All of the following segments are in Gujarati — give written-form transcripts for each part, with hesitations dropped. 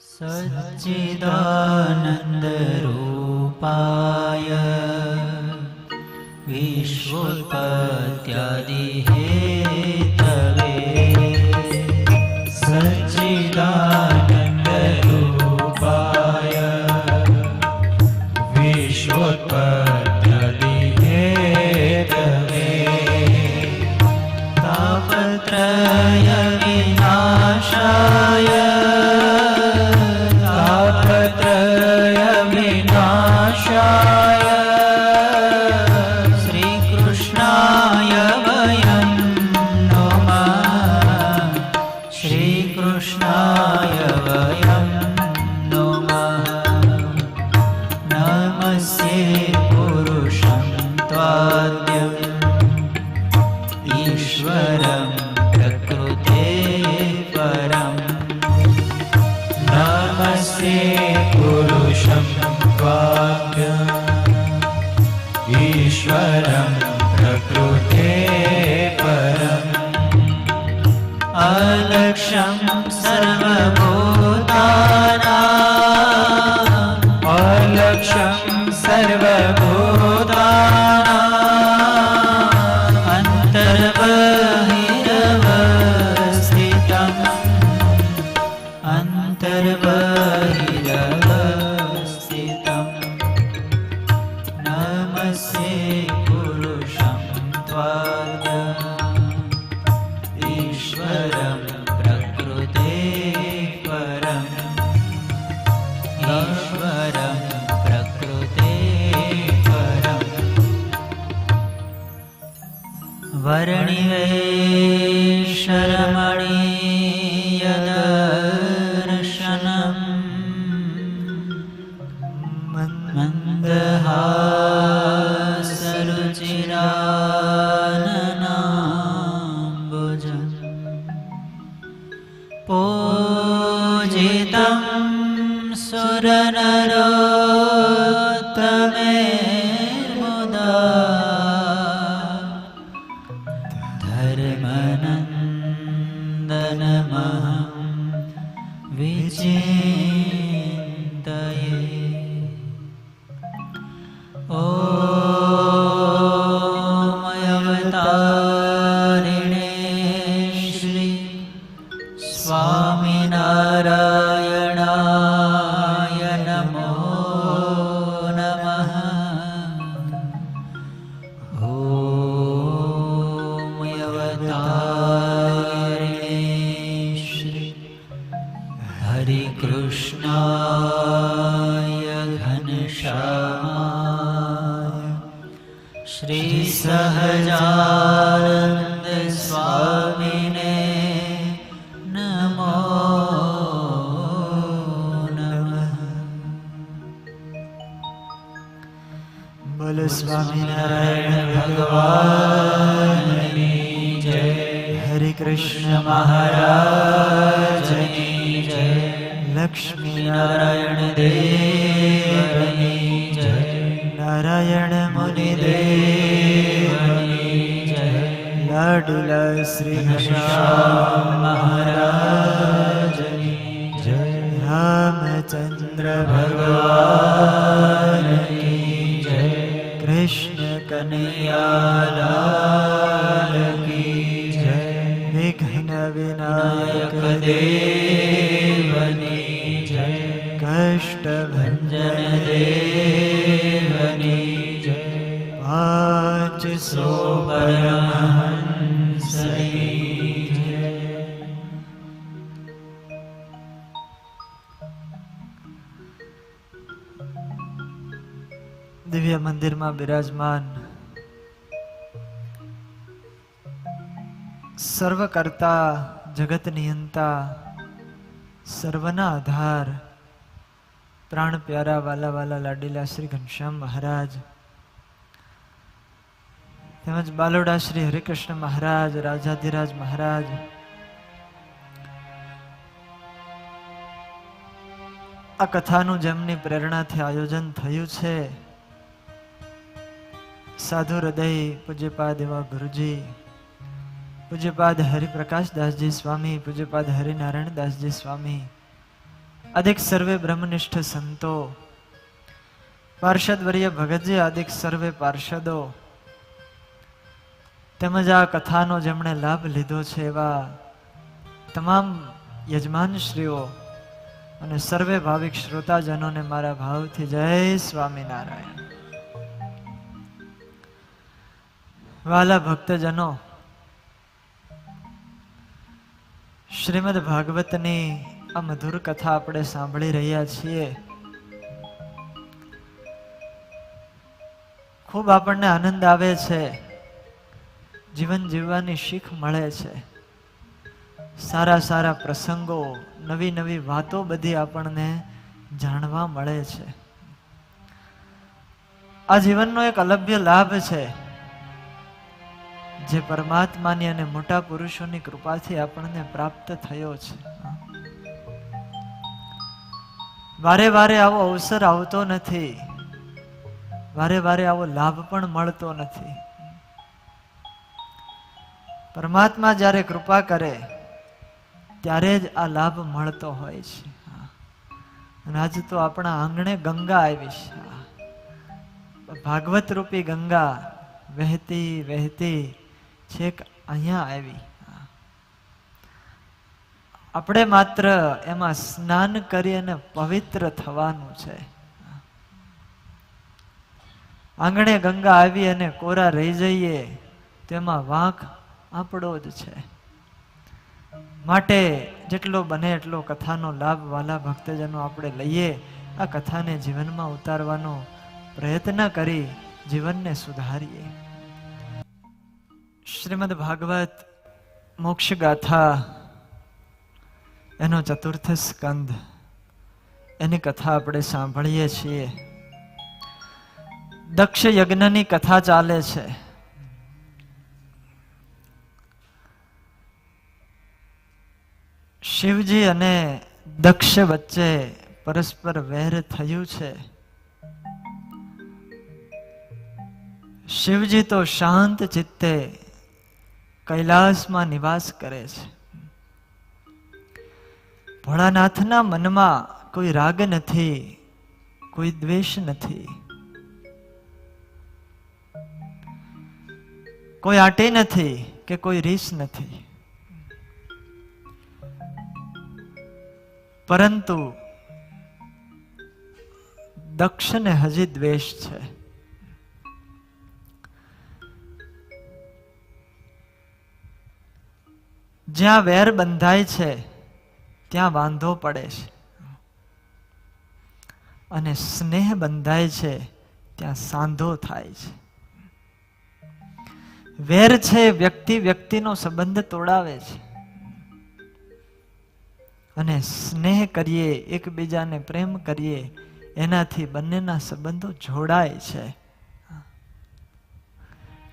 सच्चिदानन्दरूपाय विश्वोत्पत्त्यादिहेतवे सच्चिदानन्दरूपाय विश्वोत्पत्त्यादिहेतवे तापत्रय विनाशाय श्रीकृष्णाय वयं नमः श्रीकृष्णाय वयं नमः नमस्ये पुरुषं त्वाद्यम् ईश्वरं प्रकृते परम् नमस्ये पुरुषं त्वाद्यम् ईश्वरं प्रकृते परम् अलक्ष्यं सर्वभूतानाम् अलक्ष्यं सर्वभूतानाम् अन्तर्बहिरवस्थितम् अन्तर्बहिरवस्थितम् नमस्ये पुरुषं त्वाद्यम् ईश्वरं प्रकृते परम् ईश्वरं प्रकृते परम् वर्णिवेशरमणीयदर्शनम् मन्दहासरुचिराननाम्बुजम् पूजितं सुरनरोत्तमेर्मुदा धर्मनन्दनमहं विचिन्तये अवतारिणे श्री स्वामिनारायणाय नमो नमः अवतारिणे श्री हरिकृष्णाय घनश्यामाय श्री सहजानंद स्वामिने नमो नमः। बोलो स्वामीनारायण भगवान की जय। हरे कृष्ण महाराज की जय। लक्ष्मी नारायण देव की जय। नारायण मुनि देवनी जय। लाडूला श्री घनश्याम महाराज की जय। रामचंद्र भगवान की जय। कृष्ण कन्हैया लाल की जय। विघ्न विनायक देवनी जय। कष्ट भंजन देवनी जय। 500 परमहंस की जय। દિવ્ય મંદિરમાં બિરાજમાન સર્વકર્તા જગત નિયંતા સર્વના આધાર પ્રાણ પ્યારા વાલા વાલા લાડીલા શ્રી ઘનશ્યામ મહારાજ તેમજ બાલોડા શ્રી હરિકૃષ્ણ મહારાજ રાજાધિરાજ મહારાજ આ કથાનું જેમની પ્રેરણાથી આયોજન થયું છે સાધુ હૃદય પૂજ્યપાદ એવા ગુરુજી પૂજ્યપાદ હરિપ્રકાશ દાસજી સ્વામી પૂજ્યપાદ હરિનારાયણ દાસજી સ્વામી અધિક સર્વે બ્રહ્મનિષ્ઠ સંતો, પાર્ષદવર્ય ભગતજી આદિક સર્વે પાર્ષદો, તેમજ આ કથાનો જેમણે લાભ લીધો છે એવા તમામ યજમાનશ્રીઓ અને સર્વે ભાવિક શ્રોતાજનોને મારા ભાવથી જય સ્વામિનારાયણ. વાલા ભક્તજનો, શ્રીમદ ભાગવતની આ મધુર કથા આપણે સાંભળી રહ્યા છીએ. ખૂબ આપણને આનંદ આવે છે, જીવન જીવવાની શીખ મળે છે, સારા સારા પ્રસંગો, નવી નવી વાતો બધી આપણને જાણવા મળે છે. આ જીવનનો એક અલભ્ય લાભ છે જે પરમાત્માની અને મોટા પુરુષોની કૃપાથી આપણને પ્રાપ્ત થયો છે. વારે વારે આવો અવસર આવતો નથી, વારે વારે આવો લાભ પણ મળતો નથી. પરમાત્મા જ્યારે કૃપા કરે ત્યારે જ આ લાભ મળતો હોય છે. અને આજ તો આપણા આંગણે ગંગા આવી છે, ભાગવત રૂપી ગંગા વહેતી વહેતી છેક અહીંયા આવી. આપણે માત્ર એમાં સ્નાન કરી અને પવિત્ર થવાનું છે. આંગણે ગંગા આવી અને કોરા રહી જઈએ તો એમાં વાંક આપણો જ છે. માટે જેટલો બને એટલો કથાનો લાભ વાલા ભક્તજનો આપણે લઈએ, આ કથાને જીવનમાં ઉતારવાનો પ્રયત્ન કરી જીવનને સુધારીએ. શ્રીમદ ભાગવત મોક્ષ ગાથા એનો ચતુર્થ સ્કંદ, એની કથા આપણે સાંભળીએ છીએ. દક્ષ યજ્ઞની કથા ચાલે છે. શિવજી અને દક્ષ વચ્ચે પરસ્પર વેર થયું છે. શિવજી તો શાંત ચિત્તે કૈલાસમાં નિવાસ કરે છે. ભોળાનાથના મનમાં કોઈ રાગ નથી, કોઈ દ્વેષ નથી, કોઈ આટે નથી કે કોઈ રીસ નથી. પરંતુ દક્ષને હજી દ્વેષ છે. જ્યાં વેર બંધાય છે ત્યાં વાંધો પડે છે, અને સ્નેહ બંધાય છે ત્યાં સાંધો થાય છે. વેર છે વ્યક્તિ વ્યક્તિનો સંબંધ તોડાવે છે, અને સ્નેહ કરીએ, એકબીજાને પ્રેમ કરીએ, એનાથી બંનેના સંબંધો જોડાય છે.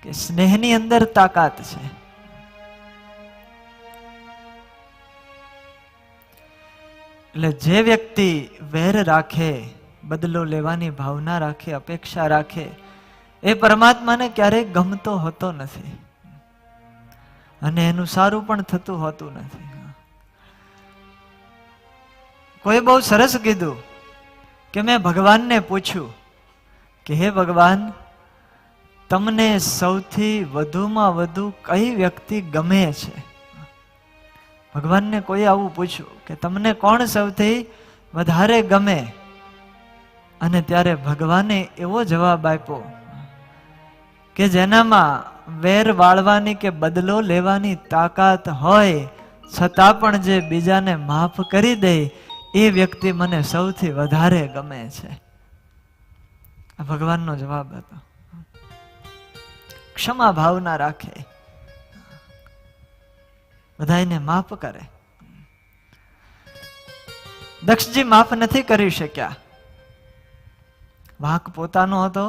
કે સ્નેહની અંદર તાકાત છે. એટલે જે વ્યક્તિ વેર રાખે, બદલો લેવાની ભાવના રાખે, અપેક્ષા રાખે, એ પરમાત્માને ક્યારેય ગમતો હોતો નથી, અને એનું સારું પણ થતું હોતું નથી. કોઈ બહુ સરસ કીધું કે મેં ભગવાનને પૂછ્યું કે હે ભગવાન, તમને સૌથી વધુમાં વધુ કઈ વ્યક્તિ ગમે છે? ભગવાનને કોઈ આવું પૂછ્યું કે તમને કોણ સૌથી વધારે ગમે? અને ત્યારે ભગવાને એવો જવાબ આપ્યો કે જેનામાં વેર વાળવાની કે બદલો લેવાની તાકાત હોય છતાં પણ જે બીજાને માફ કરી દે, એ વ્યક્તિ મને સૌથી વધારે ગમે છે. આ ભગવાનનો જવાબ હતો. ક્ષમા ભાવના રાખે, બધાને માફ કરે. દક્ષજી માફ નથી કરી શક્યા, વાંક પોતાનો હતો,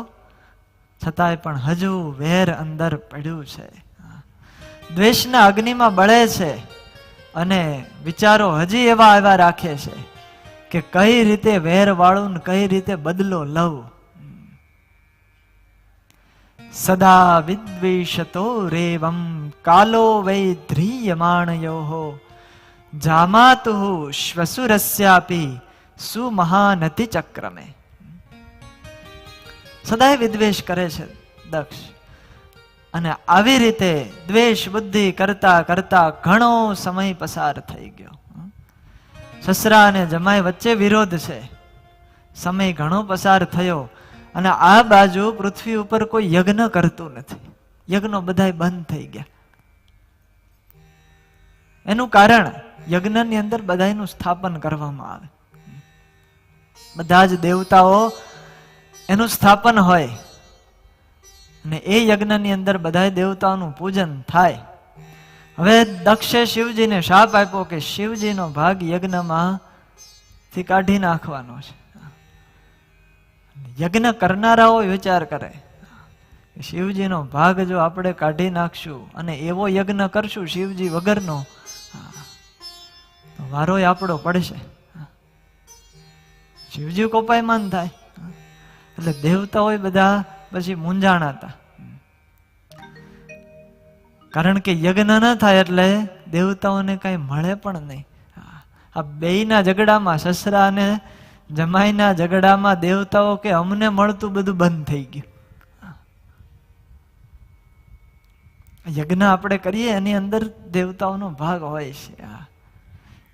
છતાંય પણ હજુ વેર અંદર પડ્યું છે. દ્વેષના અગ્નિમાં બળે છે, અને વિચારો હજી એવા એવા રાખે છે કે કઈ રીતે વેર વાળું ને કઈ રીતે બદલો લઉં. સદા વિદ્વેષતો રેવમ કાલો વૈ ધ્રિયમાણયો જામાતુ શ્વસુરસ્યાપી સુમહાનતિ ચક્રમે. સદાય વિદ્વેષ કરે છે દક્ષ. અને આવી રીતે દ્વેષ બુદ્ધિ કરતા કરતા ઘણો સમય પસાર થઈ ગયો. સસરા અને જમાઈ વચ્ચે વિરોધ છે. સમય ઘણો પસાર થયો અને આ બાજુ પૃથ્વી ઉપર કોઈ યજ્ઞ કરતું નથી. યજ્ઞો બધાય બંધ થઈ ગયા. એનું કારણ યજ્ઞની અંદર બધાયનું સ્થાપન કરવામાં આવે. બધા જ દેવતાઓ એનું સ્થાપન હોય અને એ યજ્ઞની અંદર બધા દેવતાઓનું પૂજન થાય. હવે દક્ષે શિવજીને શાપ આપ્યો કે શિવજીનો ભાગ યજ્ઞમાં થી કાઢી નાખવાનો છે. યજ્ઞ કરનારાઓ વિચાર કરે શિવજીનો ભાગ જો આપણે કાઢી નાખશું અને એવો યજ્ઞ કરશું શિવજી વગરનો તો વારો આપણો પડશે. શિવજી કોપાયમાન થાય. એટલે દેવતાઓ બધા પછી મૂંઝાણા હતા. કારણ કે યજ્ઞ ન થાય એટલે દેવતાઓને કઈ મળે પણ નહીં. આ બેયના ઝઘડામાં, સસરા અને જમાઈના ઝઘડામાં દેવતાઓ કે અમને મળતું બધું બંધ થઈ ગયું. યજ્ઞ આપણે કરીએ એની અંદર દેવતાઓનો ભાગ હોય છે.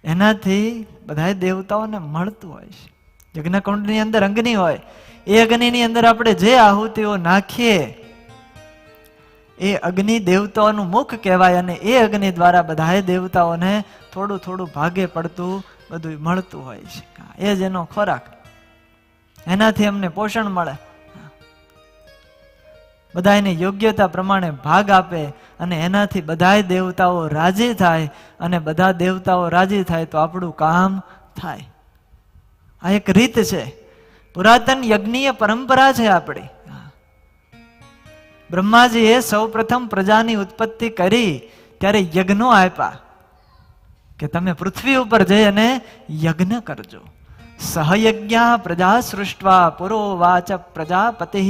એનાથી બધા દેવતાઓને મળતું હોય છે. યજ્ઞ કુંડની અંદર અગ્નિ હોય. એ અગ્નિની અંદર આપણે જે આહુતિઓ નાખીએ એ અગ્નિ દેવતાઓનું મુખ કહેવાય અને એ અગ્નિ દ્વારા બધા દેવતાઓને થોડું થોડું ભાગે પડતું બધું મળતું હોય છે. એ જ એનો ખોરાક. એનાથી અમને પોષણ મળે. બધા એને યોગ્યતા પ્રમાણે ભાગ આપે અને એનાથી બધા દેવતાઓ રાજી થાય અને બધા દેવતાઓ રાજી થાય તો આપણું કામ થાય. આ એક રીત છે. પુરાતન યજ્ઞીય પરંપરા છે આપણી. બ્રહ્માજીએ સૌ પ્રથમ પ્રજાની ઉત્પત્તિ કરી ત્યારે યજ્ઞો આપ્યા કે તમે પૃથ્વી ઉપર જઈ અને યજ્ઞ કરજો. સહયજ્ઞા પ્રજા સૃષ્ટવા પુરોવાચ પ્રજાપતિ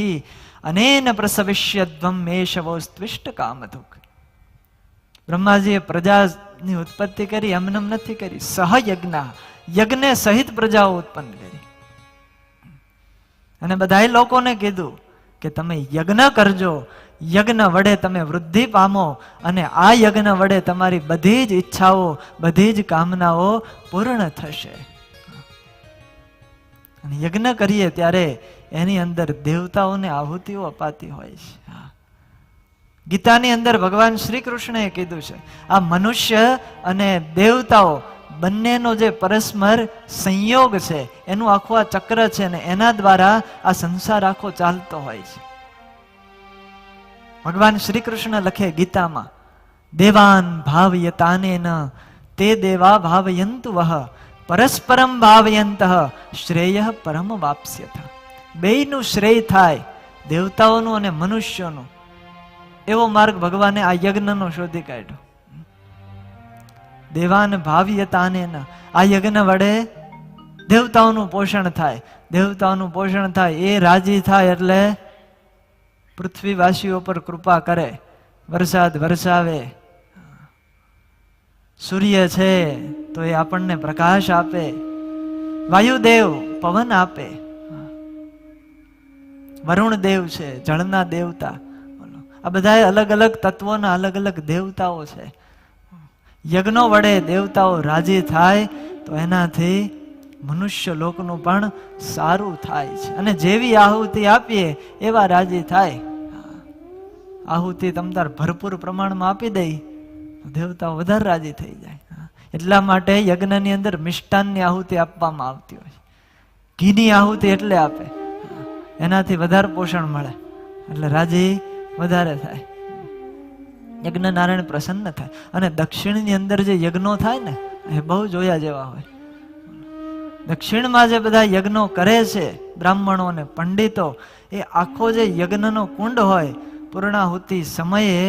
અનેન પ્રસવિષ્યધ્વમ મેષવોસ્ત્વિષ્ટ કામધુક. બ્રહ્માજીએ પ્રજાની ઉત્પત્તિ કરી, એમને નથી કરી. સહયજ્ઞ, યજ્ઞ સહિત પ્રજાઓ ઉત્પન્ન કરી. અને બધા લોકોને કીધું કે તમે યજ્ઞ કરજો. યજ્ઞ વડે તમે વૃદ્ધિ પામો અને આ યજ્ઞ વડે તમારી બધી જ ઈચ્છાઓ, બધી જ કામનાઓ પૂર્ણ થશે. અને યજ્ઞ કરીએ ત્યારે એની અંદર દેવતાઓને આહુતિઓ અપાતી હોય છે. ગીતાની અંદર ભગવાન શ્રી કૃષ્ણએ કીધું છે આ મનુષ્ય અને દેવતાઓ બંનેનો જે પરસ્પર સંયોગ છે એનું આખું આ ચક્ર છે ને એના દ્વારા આ સંસાર આખો ચાલતો હોય છે. ભગવાન શ્રી કૃષ્ણ લખે ગીતામાં, દેવાન ભાવયતાનેન તે દેવા ભાવયંતુ વહ પરસ્પરમ ભાવયંત શ્રેય પરમ વાપ્સ્યથ. બેયનું શ્રેય થાય, દેવતાઓનું અને મનુષ્યોનું. એવો માર્ગ ભગવાને આ યજ્ઞનો શોધી કાઢ્યો. દેવાન ભાવ્યતાનેન, આ યજ્ઞ વડે દેવતાઓનું પોષણ થાય. દેવતાઓનું પોષણ થાય, એ રાજી થાય એટલે પૃથ્વીવાસીઓ પર કૃપા કરે, વરસાદ વરસાવે. સૂર્ય છે તો એ આપણને પ્રકાશ આપે, વાયુદેવ પવન આપે, વરુણ દેવ છે જળના દેવતા. આ બધા અલગ અલગ તત્વોના અલગ અલગ દેવતાઓ છે. યજ્ઞો વડે દેવતાઓ રાજી થાય તો એનાથી મનુષ્ય લોકનું પણ સારું થાય છે. અને જેવી આહુતિ આપીએ એવા રાજી થાય. આહુતિ તમતાર ભરપૂર પ્રમાણમાં આપી દઈ તો દેવતાઓ વધારે રાજી થઈ જાય. એટલા માટે યજ્ઞની અંદર મિષ્ટાનની આહુતિ આપવામાં આવતી હોય. ઘીની આહુતિ એટલે આપે, એનાથી વધારે પોષણ મળે એટલે રાજી વધારે થાય. યજ્ઞ નારાયણ પ્રસન્ન થાય. અને દક્ષિણની અંદર જે યજ્ઞો થાય ને એ બહુ જોયા જેવા હોય. દક્ષિણમાં જે બધા યજ્ઞો કરે છે બ્રાહ્મણો અને પંડિતો, એ આખો જે યજ્ઞનો કુંડ હોય પૂર્ણાહુતિ સમયે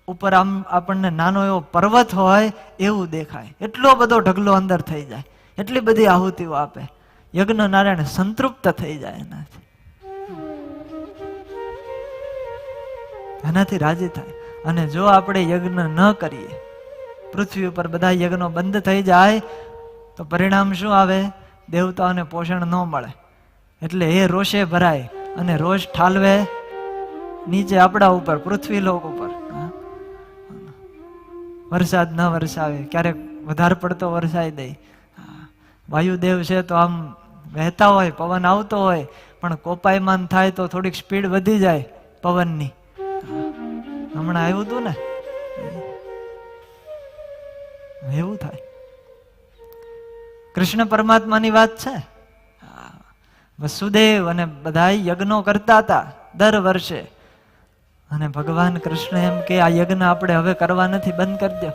ઉપર આમ આપણને નાનો એવો પર્વત હોય એવું દેખાય. એટલો બધો ઢગલો અંદર થઈ જાય, એટલી બધી આહુતિઓ આપે. યજ્ઞ નારાયણ સંતૃપ્ત થઈ જાય એનાથી રાજી થાય. અને જો આપણે યજ્ઞ ન કરીએ, પૃથ્વી ઉપર બધા યજ્ઞો બંધ થઈ જાય તો પરિણામ શું આવે દેવતાઓને પોષણ ન મળે, એટલે એ રોષે ભરાય અને રોષ ઠાલવે નીચે આપણા ઉપર, પૃથ્વી લોક ઉપર. વરસાદ ન વરસાવે, ક્યારેક વધારે પડતો વરસાઈ દે. વાયુદેવ છે તો આમ વહેતા હોય, પવન આવતો હોય, પણ કોપાયમાન થાય તો થોડીક સ્પીડ વધી જાય પવનની. હમણાં આવ્યું હતું ને, એવું થાય. કૃષ્ણ પરમાત્માની વાત છે. વસુદેવ અને બધા યજ્ઞો કરતા હતા દર વર્ષે, અને ભગવાન કૃષ્ણ એમ કે આ યજ્ઞ આપણે હવે કરવા નથી, બંધ કરી દો.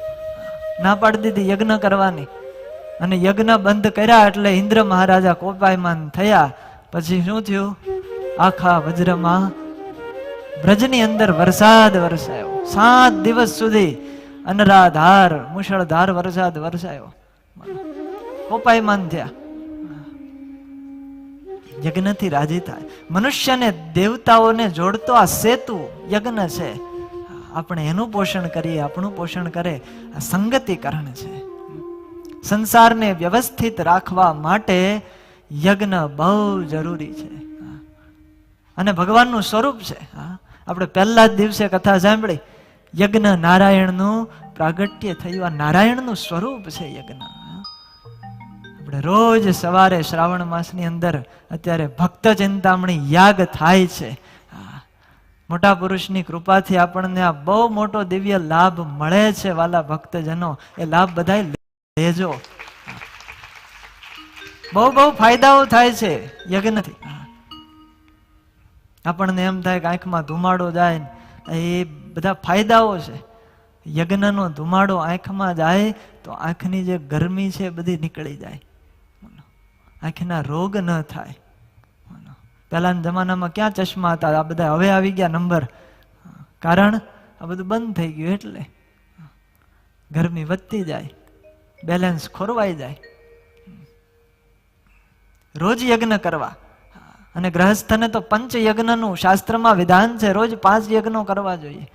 ના પાડી દીધી યજ્ઞ કરવાની. અને યજ્ઞ બંધ કર્યા એટલે ઇન્દ્ર મહારાજા કોપાયમાન થયા. પછી શું થયું? આખા વજ્રમાં બ્રજની અંદર વરસાદ વરસાયો. 7 દિવસ સુધી અનરાધાર મુશળધાર વરસાદ વરસાયો. કોપાયમાન થયા. યજ્ઞથી રાજી થાય. મનુષ્યને દેવતાઓને જોડતો આ સેતુ યજ્ઞ છે. આપણે એનું પોષણ કરીએ, આપણું પોષણ કરે, આ સંગતિકરણ છે. સંસારને વ્યવસ્થિત રાખવા માટે યજ્ઞ બહુ જરૂરી છે અને ભગવાનનું સ્વરૂપ છે. આપણે પહેલા જ દિવસે કથા સાંભળી, યજ્ઞ નારાયણનું પ્રાગટ્ય થયું. આ નારાયણનું સ્વરૂપ છે યજ્ઞ. આપણે રોજ સવારે શ્રાવણ માસની અંદર અત્યારે ભક્ત ચિંતામણી યાગ થાય છે. મોટા પુરુષની કૃપાથી આપણને આ બહુ મોટો દિવ્ય લાભ મળે છે. વાલા ભક્તજનો, એ લાભ બધા લેજો. બહુ બહુ ફાયદાઓ થાય છે યજ્ઞથી. આપણને એમ થાય કે આંખમાં ધુમાડો જાય, એ બધા ફાયદાઓ છે. યજ્ઞનો ધુમાડો આંખમાં જાય તો આંખની જે ગરમી છે બધી નીકળી જાય, આંખના રોગ ન થાય. પહેલાના જમાનામાં ક્યાં ચશ્મા હતા, આ બધા હવે આવી ગયા નંબર. કારણ આ બધું બંધ થઈ ગયું, એટલે ગરમી વધતી જાય, બેલેન્સ ખોરવાઈ જાય. રોજ યજ્ઞ કરવા. અને ગ્રહસ્થને તો પંચ યજ્ઞનું શાસ્ત્રમાં વિધાન છે, રોજ 5 યજ્ઞો કરવા જોઈએ.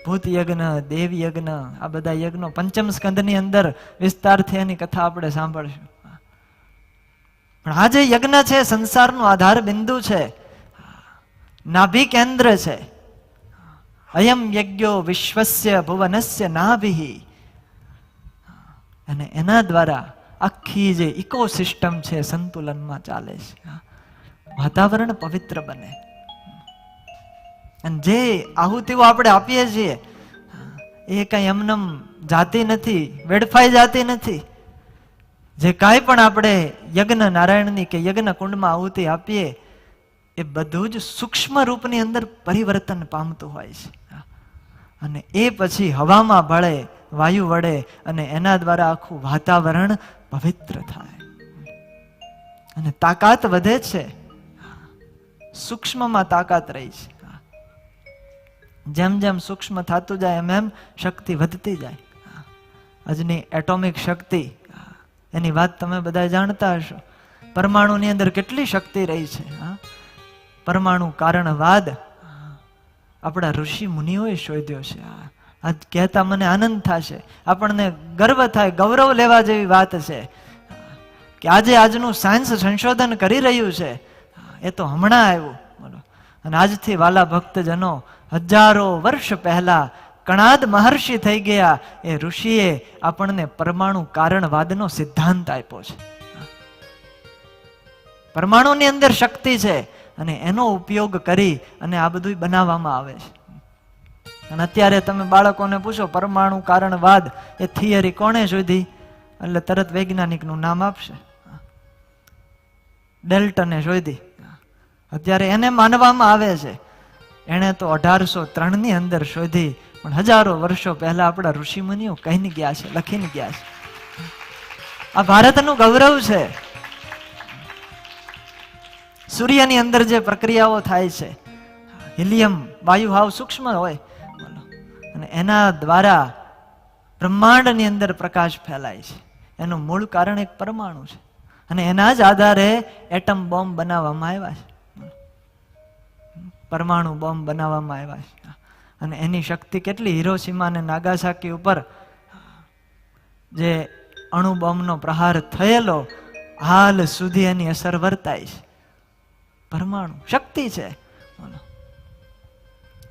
ભૂત યજ્ઞ, દેવ યજ્ઞ, આ બધા યજ્ઞો પંચમ સ્કંદની અંદર વિસ્તારથી એની કથા આપણે સાંભળશું. પણ આ જે યજ્ઞ છે સંસારનું આધાર બિંદુ છે, નાભિ કેન્દ્ર છે. અયમ યજ્ઞો વિશ્વસ્ય ભુવનસ્ય નાભિ. અને એના દ્વારા આખી જે ઇકોસિસ્ટમ છે સંતુલનમાં ચાલે છે. વાતાવરણ પવિત્ર બને. અને જે આહુતિઓ આપણે આપીએ છીએ એ કઈ એમનેમ જાતી નથી, વેડફાઈ જાતી નથી. જે કાંઈ પણ આપણે યજ્ઞ નારાયણની કે યજ્ઞ કુંડમાં આહુતિ આપીએ એ બધું જ સૂક્ષ્મ રૂપની અંદર પરિવર્તન પામતું હોય છે. અને એ પછી હવામાં ભળે, વાયુ વળે, અને એના દ્વારા આખું વાતાવરણ પવિત્ર થાય અને તાકાત વધે છે. સૂક્ષ્મમાં તાકાત રહી છે. જેમ જેમ સૂક્ષ્મ થતું જાય એમ એમ શક્તિ વધતી જાય. આજની એટોમિક શક્તિ, એની વાત તમે બધા જાણતા હશો. પરમાણુની અંદર કેટલી શક્તિ રહી છે. પરમાણુ કારણવાદ આપણા ઋષિ મુનિઓએ શોધ્યો છે. આજ કહેતા મને આનંદ થશે, આપણને ગર્વ થાય, ગૌરવ લેવા જેવી વાત છે કે આજે આજનું સાયન્સ સંશોધન કરી રહ્યું છે એ તો હમણાં આવ્યું. બોલો. અને આજથી વાલા ભક્તજનો, હજારો વર્ષ પહેલા કણાદ મહર્ષિ થઈ ગયા. એ ઋષિએ આપણને પરમાણુ કારણવાદનો સિદ્ધાંત આપ્યો છે. પરમાણુની અંદર શક્તિ છે અને એનો ઉપયોગ કરી અને આ બધું બનાવવામાં આવે છે. અને અત્યારે તમે બાળકોને પૂછો પરમાણુ કારણવાદ એ થિયરી કોણે શોધી, એટલે તરત વૈજ્ઞાનિકનું નામ આપશે. ડેલ્ટને શોધી. અત્યારે એને માનવામાં આવે છે એણે તો 1803 ની અંદર શોધી, પણ હજારો વર્ષો પહેલા આપણા ઋષિ મુનિઓ કહીને ગયા છે, લખીને ગયા છે. આ ભારતનું ગૌરવ છે. સૂર્યની અંદર જે પ્રક્રિયાઓ થાય છે, હિલિયમ વાયુ હાવ સૂક્ષ્મ હોય અને એના દ્વારા બ્રહ્માંડની અંદર પ્રકાશ ફેલાય છે. એનું મૂળ કારણ એક પરમાણુ છે અને એના જ આધારે એટમ બોમ્બ બનાવવામાં આવ્યા છે. પરમાણુ બોમ્બ બનાવવામાં આવ્યા છે. અને એની શક્તિ કેટલી! હિરોશીમા અને નાગાસાકી ઉપર જે અણુ બોમ્બનો પ્રહાર થયેલો, હાલ સુધી એની અસર વર્તાય છે. પરમાણુ શક્તિ છે.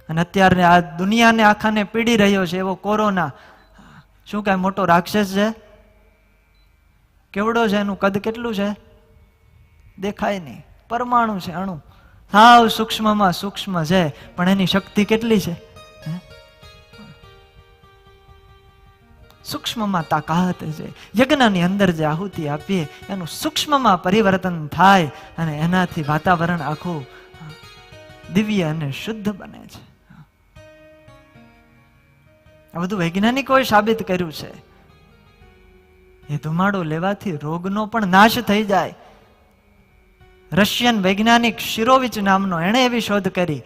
અને અત્યારે આ દુનિયાને આખાને પીડી રહ્યો છે એવો કોરોના, શું કાંઈ મોટો રાક્ષસ છે? કેવડો છે? એનું કદ કેટલું છે? દેખાય નહીં. પરમાણુ છે, અણુ, સાવ સૂક્ષ્મમાં સૂક્ષ્મ છે, પણ એની શક્તિ કેટલી છે? સૂક્ષ્મમાં તાકાત છે. યજ્ઞની અંદર જે આહુતિ આપીએ એનું સૂક્ષ્મમાં પરિવર્તન થાય અને એનાથી વાતાવરણ આખું દિવ્ય અને શુદ્ધ બને છે. આ બધું વૈજ્ઞાનિકોએ સાબિત કર્યું છે. એ ધુમાડો લેવાથી રોગનો પણ નાશ થઈ જાય. રશિયન વૈજ્ઞાનિક શિરોવિચ નામનો, એણે એવી શોધ કરી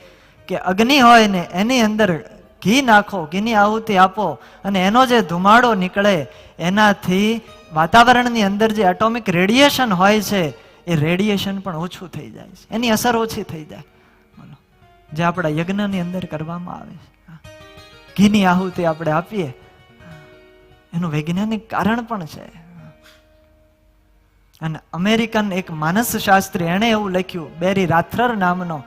કે અગ્નિ હોય ને એની અંદર ઘી નાખો, ઘીની આહુતિ આપો અને એનો જે ધુમાડો નીકળે એનાથી વાતાવરણની અંદર જે એટોમિક રેડિયેશન હોય છે એ રેડિયેશન પણ ઓછું થઈ જાય છે, એની અસર ઓછી થઈ જાય. બોલો, જે આપણા યજ્ઞની અંદર કરવામાં આવે છે, ઘીની આહુતિ આપણે આપીએ, એનું વૈજ્ઞાનિક કારણ પણ છે. અને અમેરિકન એક માનસશાસ્ત્રી, એણે એવું લખ્યું, બેરી રાથરર નામનો,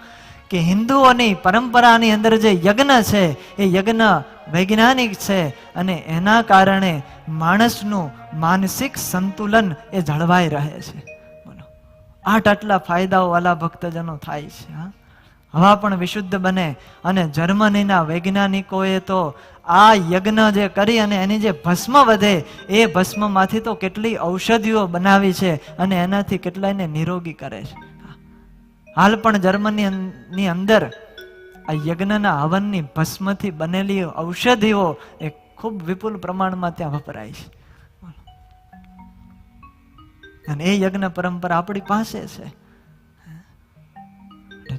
કે હિન્દુઓની પરંપરાની અંદર જે યજ્ઞ છે એ યજ્ઞ વૈજ્ઞાનિક છે અને એના કારણે માણસનું માનસિક સંતુલન એ જળવાઈ રહે છે. બોલો, આટલા ફાયદાઓ વાલા ભક્તજનો થાય છે. હવા પણ વિશુદ્ધ બને. અને જર્મનીના વૈજ્ઞાનિકોએ તો આ યજ્ઞ જે કરી અને એની જે ભસ્મ વધે એ ભસ્મમાંથી તો કેટલી ઔષધિઓ બનાવી છે અને એનાથી કેટલાયને નિરોગી કરે છે. હાલ પણ જર્મનીની અંદર આ યજ્ઞના હવનની ભસ્મથી બનેલી ઔષધિઓ એ ખૂબ વિપુલ પ્રમાણમાં ત્યાં વપરાય છે. અને એ યજ્ઞ પરંપરા આપણી પાસે છે.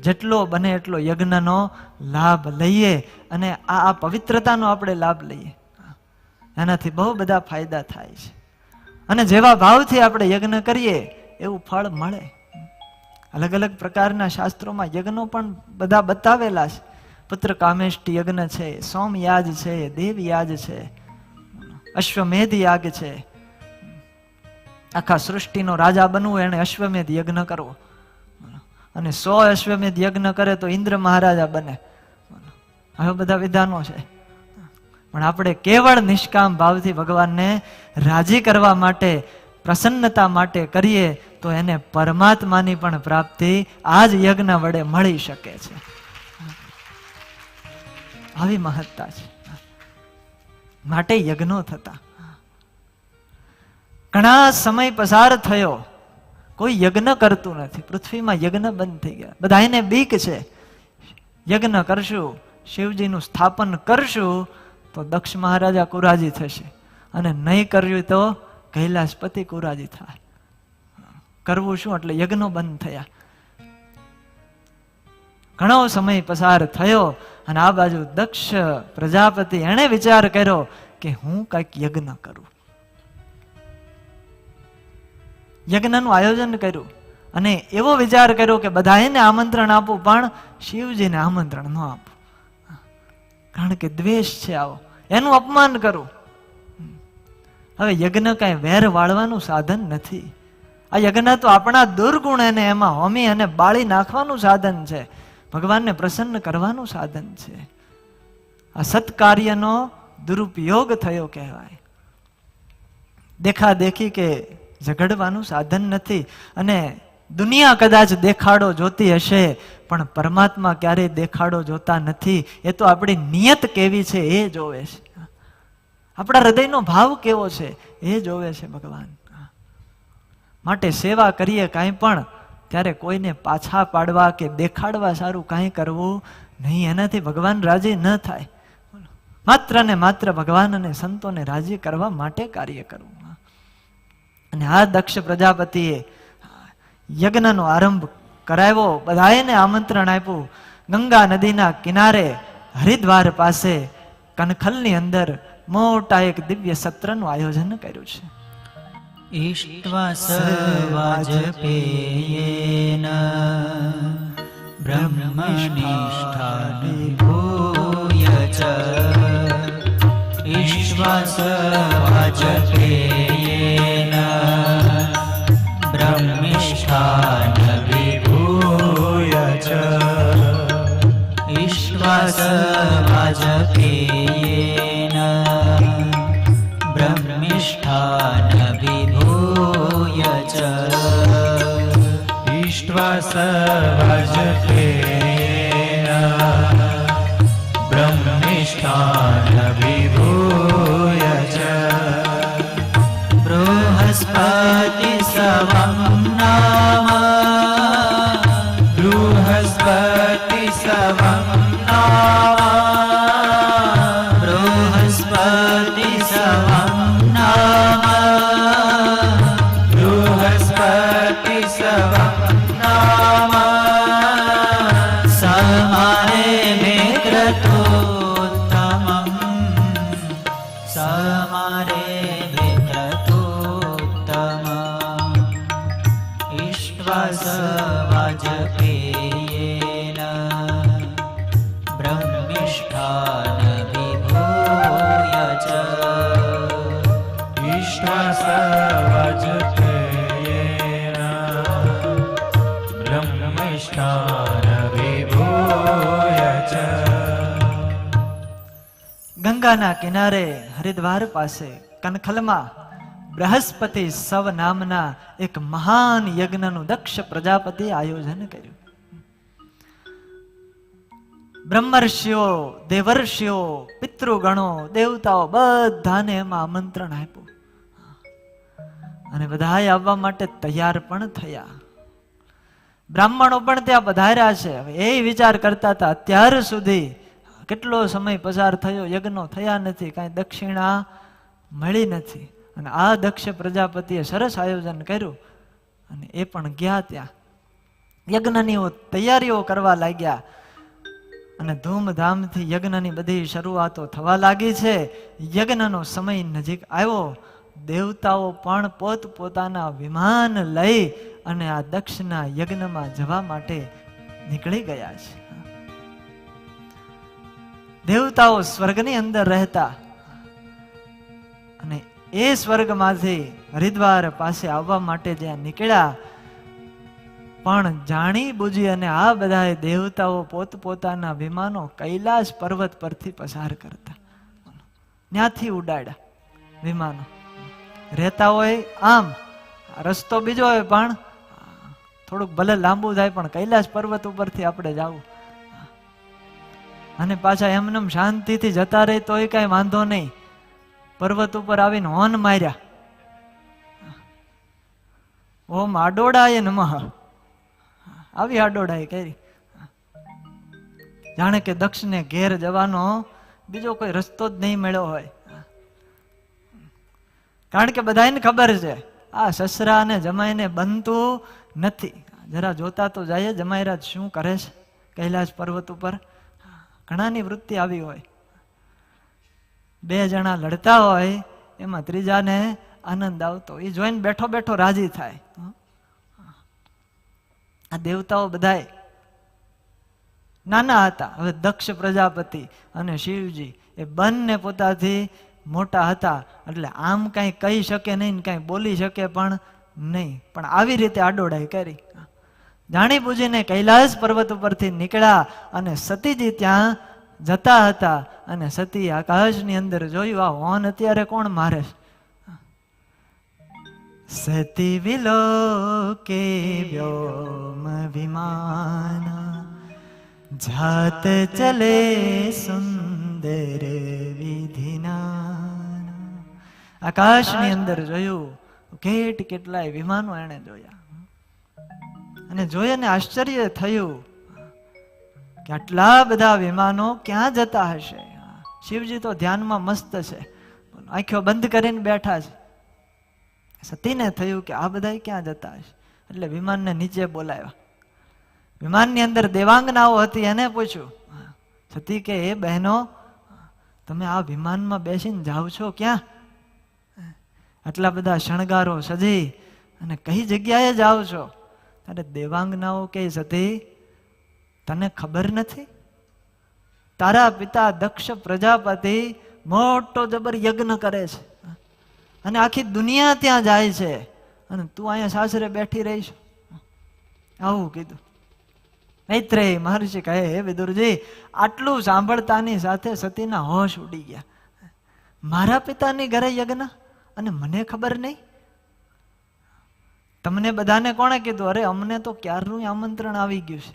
જેટલો બને એટલો યજ્ઞનો લાભ લઈએ અને આ પવિત્રતાનો આપણે લાભ લઈએ, એનાથી બહુ બધા ફાયદા થાય છે. અને જેવા ભાવથી આપણે યજ્ઞ કરીએ એવું ફળ મળે. અલગ અલગ પ્રકારના શાસ્ત્રોમાં યજ્ઞો પણ બધા બતાવેલા છે. પુત્ર કામેષ્ટિ યજ્ઞ છે, સોમયાજ છે, દેવયાજ છે, અશ્વમેધ યાગ છે. આખા સૃષ્ટિનો રાજા બનવું એને અશ્વમેધ યજ્ઞ કરવો, અને 100 અશ્વમેધ યજ્ઞ કરે તો ઇન્દ્ર મહારાજા બને. હવે બધા વિધાનો છે, પણ આપણે કેવળ નિષ્કામ ભાવથી ભગવાનને રાજી કરવા માટે, પ્રસન્નતા માટે કરીએ તો એને પરમાત્માની પણ પ્રાપ્તિ આ જ યજ્ઞ વડે મળી શકે છે. આવી મહત્તા છે. માટે યજ્ઞો થતા. ઘણા સમય પસાર થયો, કોઈ યજ્ઞ કરતું નથી. પૃથ્વીમાં યજ્ઞ બંધ થઈ ગયા. બધાને બીક છે, યજ્ઞ કરશું, શિવજીનું સ્થાપન કરશું તો દક્ષ મહારાજા કુરાજી થશે, અને નહીં કર્યું તો કૈલાસપતિ કુરાજી થાય. કરવું શું? એટલે યજ્ઞો બંધ થયા. ઘણો સમય પસાર થયો અને આ બાજુ દક્ષ પ્રજાપતિ એણે વિચાર કર્યો કે હું કઈક યજ્ઞ કરું. યજ્ઞનું આયોજન કર્યું અને એવો વિચાર કર્યો કે બધાને આમંત્રણ આપું પણ શિવજીને આમંત્રણ ન આપું, કારણ કે દ્વેષ છે આવો, એનું અપમાન કરું. હવે યજ્ઞ કઈ વેર વાળવાનું સાધન નથી. આ યજ્ઞ તો આપણા દુર્ગુણ એને એમાં હોમી અને બાળી નાખવાનું સાધન છે, ભગવાનને પ્રસન્ન કરવાનું સાધન છે. આ સત્કાર્યનો દુરુપયોગ થયો કહેવાય. દેખાદેખી કે ઝઘડવાનું સાધન નથી. અને દુનિયા કદાચ દેખાડો જોતી હશે પણ પરમાત્મા ક્યારેય દેખાડો જોતા નથી. એ તો આપણી નિયત કેવી છે એ જોવે છે, આપણા હૃદયનો ભાવ કેવો છે એ જોવે છે ભગવાન. માટે સેવા કરીએ કાંઈ પણ ત્યારે કોઈને પાછા પાડવા કે દેખાડવા સારું કાંઈ કરવું નહીં. એનાથી ભગવાન રાજી ન થાય. માત્ર ને માત્ર ભગવાન અને સંતોને રાજી કરવા માટે કાર્ય કરવું. અને આ દક્ષ પ્રજાપતિએ યજ્ઞનો આરંભ કરાવ્યો, બધાને આમંત્રણ આપ્યું. ગંગા નદીના કિનારે હરિદ્વાર પાસે કનખલની અંદર મોટા એક દિવ્ય સત્રનું આયોજન કર્યું છે. ઈષ્ટ્વા સવાજપેયેન બ્રહ્મનિષ્ઠાનિ ભૂય ચ ઈષ્ટ્વા સવાજપેયેન બ્રહ્મનિષ્ઠાનિ ब्रह्मनिष्ठानविभूय च इष्ट्वा सवजतेन ब्रह्मनिष्ठानविभूय च बृहस्पति सवं नाम बृहस्पति सवं नाम बृहस्पति सवं नाम बृहस्पति सवं नाम समारे मित्रतोत्तमम् समारे मित्रतोत्तमम् इष्ट्वा सवाजपेयेन ब्रह्मिष्ठानविभूय च इष्ट्वा सवजतेन ब्रह्मनिष्ठानविभूय च ગંગાના કિનારે હરિદ્વાર પાસે કનખલમાં બૃહસ્પતિ સવ નામના એક મહાન યજ્ઞનું દક્ષ પ્રજાપતિ આયોજન કર્યું. બ્રહ્મર્ષિઓ, દેવર્ષિઓ, પિતૃગણો, દેવતાઓ બધાને એમાં આમંત્રણ આપ્યું અને બધાએ આવવા માટે તૈયાર પણ થયા. બ્રાહ્મણો પણ ત્યાં પધાર્યા છે. હવે એ વિચાર કરતા હતા અત્યાર સુધી કેટલો સમય પસાર થયો, યજ્ઞો થયા નથી, કાંઈ દક્ષિણા મળી નથી, અને આ દક્ષ પ્રજાપતિએ સરસ આયોજન કર્યું અને એ પણ ગયા ત્યાં યજ્ઞની તૈયારીઓ કરવા લાગ્યા અને ધૂમધામથી યજ્ઞની બધી શરૂઆતો થવા લાગી છે. યજ્ઞનો સમય નજીક આવ્યો. દેવતાઓ પણ પોતપોતાના વિમાન લઈ અને આ દક્ષના યજ્ઞમાં જવા માટે નીકળી ગયા છે. દેવતાઓ સ્વર્ગની અંદર રહેતા અને એ સ્વર્ગમાંથી હરિદ્વાર પાસે આવવા માટે જ્યાં નીકળ્યા, પણ જાણી બુજી અને આ બધા દેવતાઓ પોતપોતાના વિમાનો કૈલાસ પર્વત પરથી પસાર કરતા, ત્યાંથી ઉડાડ્યા વિમાનો. રહેતા હોય આમ, રસ્તો બીજો હોય પણ થોડુંક ભલે લાંબુ થાય, પણ કૈલાસ પર્વત ઉપરથી આપણે જવું અને પાછા એમનેમ શાંતિથી જતા રહે તોય કઈ વાંધો નહીં. પર્વત ઉપર આવીને હોન માર્યા, ઓમ આડોડાય નમઃ, આવી આડોડાય કરી. જાણે કે દક્ષને ઘેર જવાનો બીજો કોઈ રસ્તો જ નહીં મળ્યો હોય. કારણ કે બધાને ખબર છે આ સસરા અને જમાઈને બનતું નથી. જરા જોતા તો જાય જમાઈરાજ શું કરે છે કૈલાસ પર્વત ઉપર. ઘણાની વૃત્તિ આવી હોય, બે જણા લડતા હોય, એમાં ત્રીજાને આનંદ આવતો, એ જોઈને બેઠો બેઠો રાજી થાય. આ દેવતાઓ બધાય નાના હતા. હવે દક્ષ પ્રજાપતિ અને શિવજી એ બંને પોતાથી મોટા હતા, એટલે આમ કઈ કહી શકે નહીં, કઈ બોલી શકે પણ નહીં, પણ આવી રીતે આડોડાઈ કરી. જાણી બુજીને કૈલાસ પર્વત ઉપરથી નીકળ્યા અને સતીજી ત્યાં જતા હતા અને સતી આકાશની અંદર જોયું આ હોન અત્યારે કોણ મારે. સતી વિલોકે વ્યોમ વિમાન જાત ચલે સુંદર વિધિના. આકાશની અંદર જોયું, કેટલાય વિમાનો એને જોયા અને જોઈને આશ્ચર્ય થયું કે આટલા બધા વિમાનો ક્યાં જતા હશે. શિવજી તો ધ્યાનમાં મસ્ત છે, આંખો બંધ કરીને બેઠા છે. સતીને થયું કે આ બધા ક્યાં જતા હશે, એટલે વિમાનને નીચે બોલાવ્યા. વિમાનની અંદર દેવાંગનાઓ હતી, એને પૂછ્યું. સતી કે એ બહેનો, તમે આ વિમાનમાં બેસીને જાઓ છો ક્યાં? આટલા બધા શણગારો સજી અને કઈ જગ્યાએ જાઓ છો? ત્યારે દેવાંગનાઓ કે સતી તને ખબર નથી? તારા પિતા દક્ષ પ્રજાપતિ મોટો જબર યજ્ઞ કરે છે અને આખી દુનિયા ત્યાં જાય છે અને તું અહીંયા સાસરે બેઠી રહીશ. આવું કીધું. મૈત્રેય મહર્ષિ કહે, હે વિદુરજી, આટલું સાંભળતાની સાથે સતીના હોશ ઉડી ગયા. મારા પિતાની ઘરે યજ્ઞ અને મને ખબર નહીં? તમને બધાને કોણે કીધું? અરે અમને તો ક્યારનું આમંત્રણ આવી ગયું છે.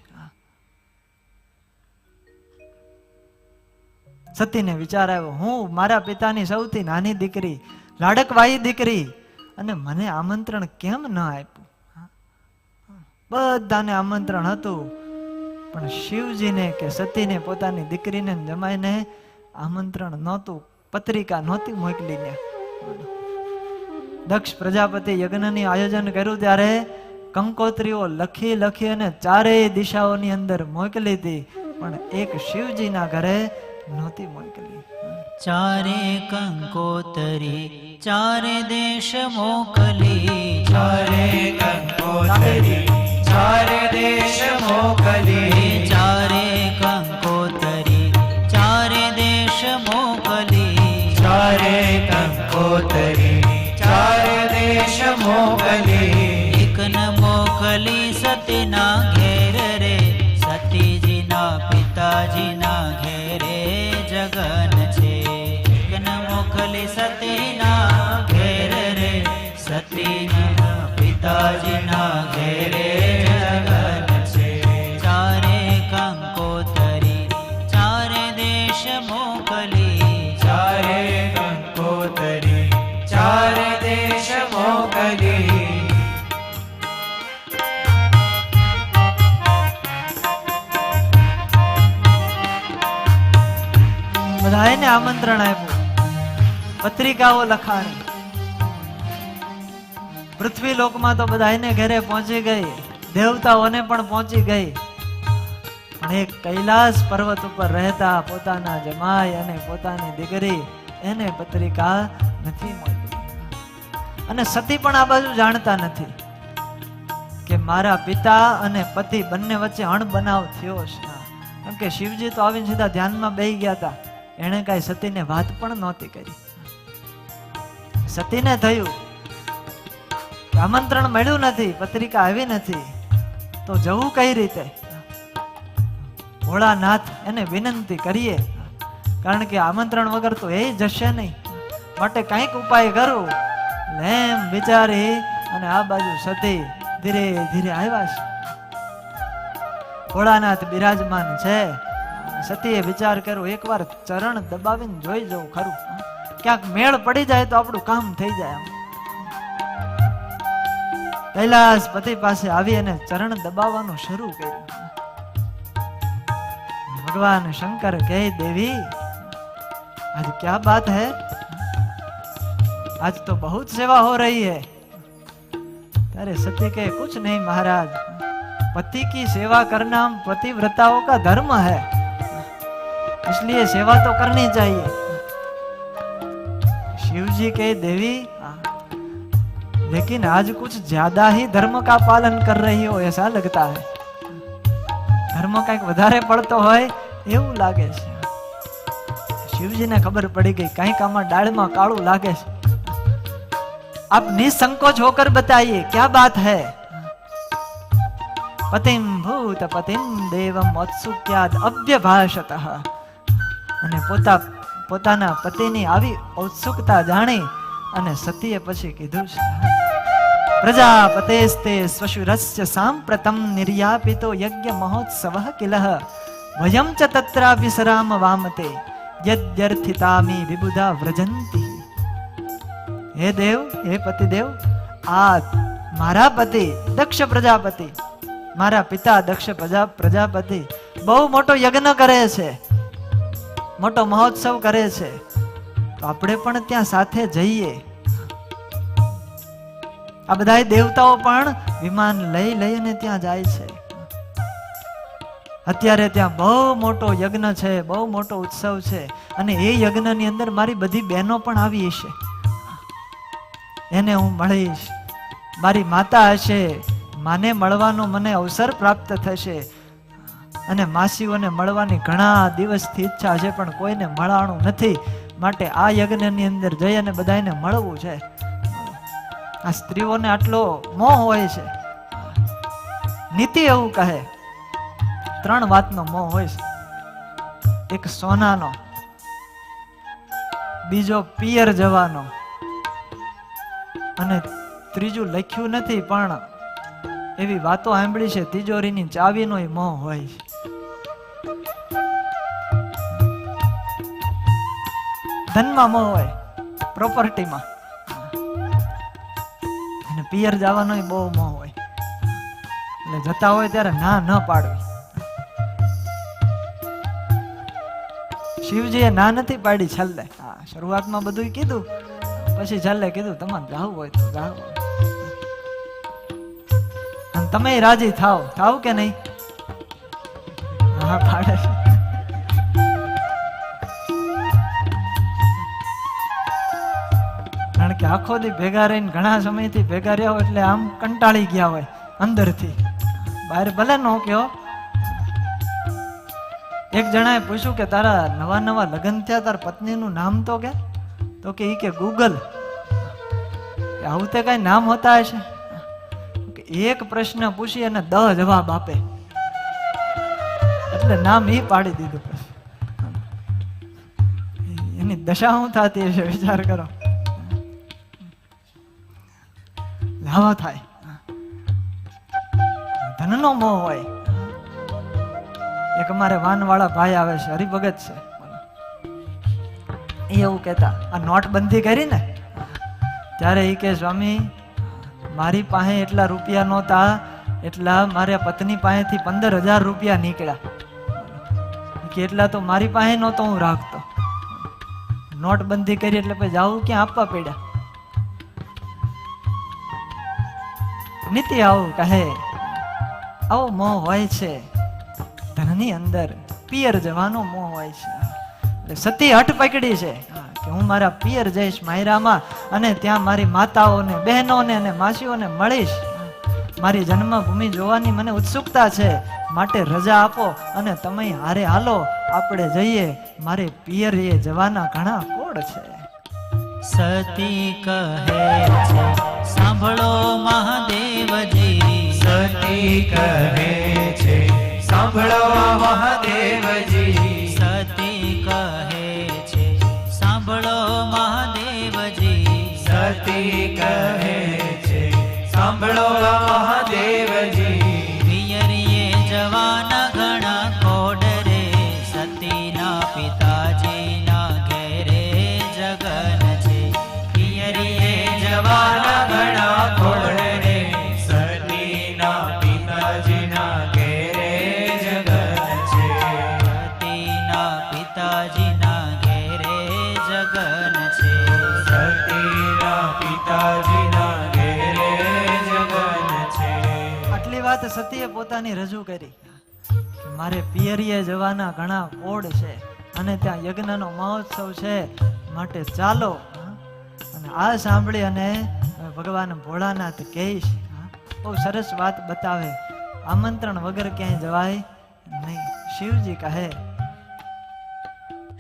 સતીને વિચાર આવ્યો, હું મારા પિતાની સૌથી નાની દીકરી, લાડકવાઈ દીકરી, અને મને આમંત્રણ કેમ ન આપ્યું? બધાને આમંત્રણ હતું, પણ શિવજીને કે સતીને પોતાની દીકરીને જમાઈને આમંત્રણ નહોતું, પત્રિકા નહોતી મોકલીને. દક્ષ પ્રજાપતિ યજ્ઞની આયોજન કર્યું ત્યારે કંકોત્રીઓ લખી લખી અને ચારેય દિશાઓની અંદર મોકલી હતી, પણ એક શિવજીના ઘરે નહોતી મોકલી. ચારે કંકોતરી ચારે દેશ મોકલી, ચારે કંકોતરી ચારે દેશ મોકલી, ચારે કંકોતરી ચારે દેશ મોકલી, ચારે કંકોતરી ચારે દેશ મોકલી. એક ન મોકલી સતીના ઘેર રે, સતીજીના પિતાજીના ઘેરે જગન છે. એક ન મોકલી સતીના ઘેર રે, સતીના પિતાજીના ઘેરે જગન છે. ચારે કંકોતરી ચારે દેશ મોકલી, ચારે કંકોતરી ચારે દેશ મોકલી. બધાને આમંત્રણ આપ્યું, પત્રિકાઓ લખાણી. પૃથ્વી લોકમાં તો બધાને ઘરે પહોંચી ગઈ, દેવતાઓને પણ પહોંચી ગઈ, પણ એક કૈલાસ પર્વત ઉપર રહેતા પોતાના જમાઈ અને પોતાની દીકરી એને પત્રિકા નથી મળી. અને સતી પણ આ બાજુ જાણતા નથી કે મારા પિતા અને પતિ બંને વચ્ચે અણબનાવ થયો છે. કેમ કે શિવજી તો આવીને સીધા ધ્યાનમાં બેહી ગયા હતા, એને કઈ સતીને વાત પણ નહોતી કરી. સતીને થયું આમંત્રણ મળ્યું નથી, પત્રિકા આવી નથી, તો જવું કઈ રીતે? ભોળાનાથ એને વિનંતી કરીએ, કારણ કે આમંત્રણ વગર તો એ જશે નહીં, માટે કંઈક ઉપાય કરું. એમ વિચારી અને આ બાજુ સતી ધીરે ધીરે આવ્યા છે. ભોળાનાથ બિરાજમાન છે. સતીએ વિચાર કર્યો, એકવાર ચરણ દબાવીને જોઈ જવું ખરું, ક્યાંક મેળ પડી જાય તો આપણું કામ થઈ જાય. કૈલાસ પતિ પાસે આવી અને ચરણ દબાવવાનું શરૂ કર્યું. ભગવાન શંકર કહે, દેવી आज क्या बात है? आज तो बहुत सेवा हो रही है. अरे सत्य के कुछ नहीं महाराज, पति की सेवा करना हम पतिव्रताओं का धर्म है, इसलिए सेवा तो करनी चाहिए. शिव जी के देवी लेकिन आज कुछ ज्यादा ही धर्म का पालन कर रही हो ऐसा लगता है. धर्म કંઈક વધારે પડતો હોય એવું લાગે છે. શિવજીને ખબર પડી ગઈ કંઈક આમાં ડાળમાં કાળું લાગે છે. आप निसंकोच होकर बताइए क्या बात है. पतिम भूत पतिम देवम औत्सुक्याद अव्यभाषतः. અને પોતાના પતિની આવી ઔત્સુકતા જાણી અને સતીએ પછી કીધું છે, પ્રજાપતેસ્તે સ્વશુરસ્ય સાંપ્રતમ નિર્યાપિતો યજ્ઞ મહોત્સવઃ કિલઃ વયમ ચ તત્રાભિસરામ વામતે યદ્યર્થિતામી વિબુધા વ્રજંતી. હે દેવ, હે પતિદેવ, આ મારા પતિ દક્ષ પ્રજાપતિ, મારા પિતા દક્ષ પ્રજાપતિ બહુ મોટો યજ્ઞ કરે છે, મોટો મહોત્સવ કરે છે, તો આપણે પણ ત્યાં સાથે જઈએ. આ બધા દેવતાઓ પણ વિમાન લઈ લઈને ત્યાં જાય છે. અત્યારે ત્યાં બહુ મોટો યજ્ઞ છે, બહુ મોટો ઉત્સવ છે, અને એ યજ્ઞની અંદર મારી બધી બહેનો પણ આવી હશે, એને હું મળીશ. મારી માતા હશે, માને મળવાનો મને અવસર પ્રાપ્ત થશે, અને માસીઓને મળવાની ઘણા દિવસથી ઈચ્છા છે પણ કોઈને મળાણું નથી, માટે આ યજ્ઞની અંદર જઈ અને બધાને મળવું છે. આ સ્ત્રીઓને આટલો મોહ હોય છે. નીતિ એવું કહે 3 વાતનો મોહ હોય છે. એક સોનાનો, બીજો પિયર જવાનો, અને ત્રીજું લખ્યું નથી, પણ એવી વાતો સાંભળી છે તિજોરીની ચાવીનો મોહ હોય છે. ધનમાં મોહ હોય, પ્રોપર્ટીમાં, અને પિયર જવાનો બહુ મોહ હોય. એટલે જતા હોય ત્યારે ના ન પાડવી. શિવજીએ ના નથી પાડી છેલ્લે. હા, શરૂઆતમાં બધું કીધું, પછી છેલ્લે કીધું તમારે જાવું હોય તો જાવ, અને તમે રાજી થાવ કે નહીં? હા પાડે છે. કારણ કે આખો દી ભેગા રહીને ઘણા સમયથી ભેગા રહ્યા હોય એટલે આમ કંટાળી ગયા હોય અંદરથી, બહાર ભલે ન કહો. એક જણાએ પૂછ્યું કે તારા નવા નવા લગ્ન થયા, તાર પત્નીનું નામ તો કે? તો કે ઈ કે ગૂગલ. આવું તે કઈ નામ હોતા હશે? એક પ્રશ્ન પૂછી અને 10 જવાબ આપે, એટલે નામ ઈ પાડી દીધું. એની દશા શું થતી હશે વિચાર કરો. લાવા થાય. ધનનો મોહ હોય. એક અમારે વાનવાળા ભાઈ આવે છે, હરિભગત છે, એ એવું કહેતા, આ નોટબંધી કરી ને ત્યારે એ કે સ્વામી મારી પાસે એટલા રૂપિયા નહોતા, એટલા મારા પત્ની પાસેથી 15,000 રૂપિયા નીકળ્યા, કે એટલા તો મારી પાસે નહોતો હું રાખતો. નોટબંધી કરી એટલે પછી જાવું ક્યાં, આપવા પડ્યા. નીતિ આવું કહે. આવો મોહ હોય છે ધનની અંદર, પિયર જવાનો મોહ હોય છે. સતી હઠ પકડી છે કે હું મારા પિયર જઈશ માયરામાં, અને ત્યાં મારી માતાઓને, બહેનોને અને માસીઓને મળીશ. મારી જન્મભૂમિ જોવાની મને ઉત્સુકતા છે, માટે રજા આપો અને તમે હારે હાલો, આપણે જઈએ. મારે પિયરીએ જવાના ઘણા કોડ છે. સતી કહે છે સાંભળો મહાદેવજી. સતી કહે છે સાંભળો મહાદેવજી. સતી કહે છે સાંભળો મહાદેવજી. સતી કહે છે સાંભળો મહાદેવજી. પિયરીએ જવાના ઘણા કોડ રે, સતીના પિતાજીના ઘેરે જગન છે. પિયરીએ જવાના ઘણા કોડ રે, સતીના પિતાજીના ઘેરે જગન છે. સતીના પિતાજીના ઘેરે જગન છે. સતીના પિતાજીના ઘેરે જગન છે. આટલી વાત સતીએ પોતાની રજૂ કરી કે મારે પિયરીએ જવાના ઘણા કોડ છે, અને ત્યાં યજ્ઞનો મહોત્સવ છે, માટે ચાલો. અને આ સાંભળી અને ભગવાન ભોળાનાથ કહીશ, બહુ સરસ વાત બતાવે. આમંત્રણ વગર ક્યાંય જવાય નહીં. શિવજી કહે,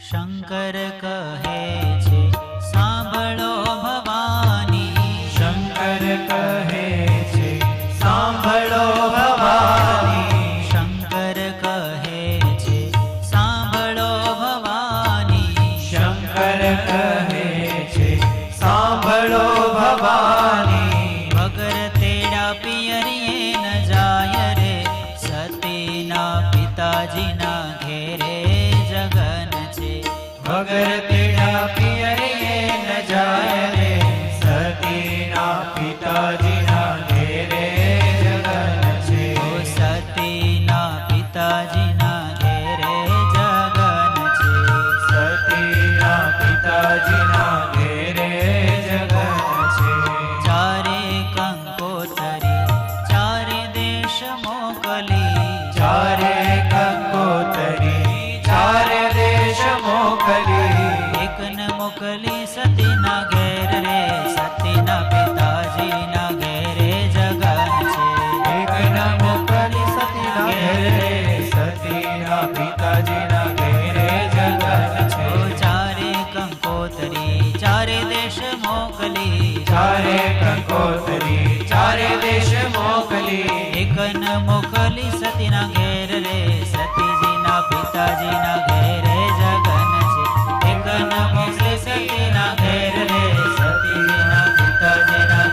શંકર કહે છે સાંભળો ભવાની. શંકર કહે છે સાંભળો ભવાની. શંકર કહે છે સાંભળો ભવાની. શંકર કહે છે સાંભળો ભવાની. વગર તેડા પિયરીએ ન જાય રે, સતીના પિતાજીના ઘેરે જગન છે. વગર તેડા પિયરીએ ન જાય રે, સતીના પિતાજીના ઘેરે જગન છે. ઓ સતીના પિતાજીના ઘેરે જગન છે. સતીના પિતાજીના ઘેરે જગન છે. ચારે કંકોતરી ચારે દેશ મોકલી. ચારે કંકોતરી ચારે દેશ મોકલી. એકન મોકલી સતીના ઘેર રે, સતીના પિતાજીના ઘેરે જગન છે. એકના મોકલી સતીના ઘેરે, સતીના પિતાજીના ઘેરે જગન છે. ઓ ચારે કંકોતરી ચારે દેશ મોકલી. ચારે કંકોતરી ચારે દેશ મોકલી. એકન મોકલી સતીના ઘેર રે, સતીજીના પિતાજીના ઘેરે જગન છે. એકન મોકલી સતીના ઘેર રે, સતીજીના પિતાજીના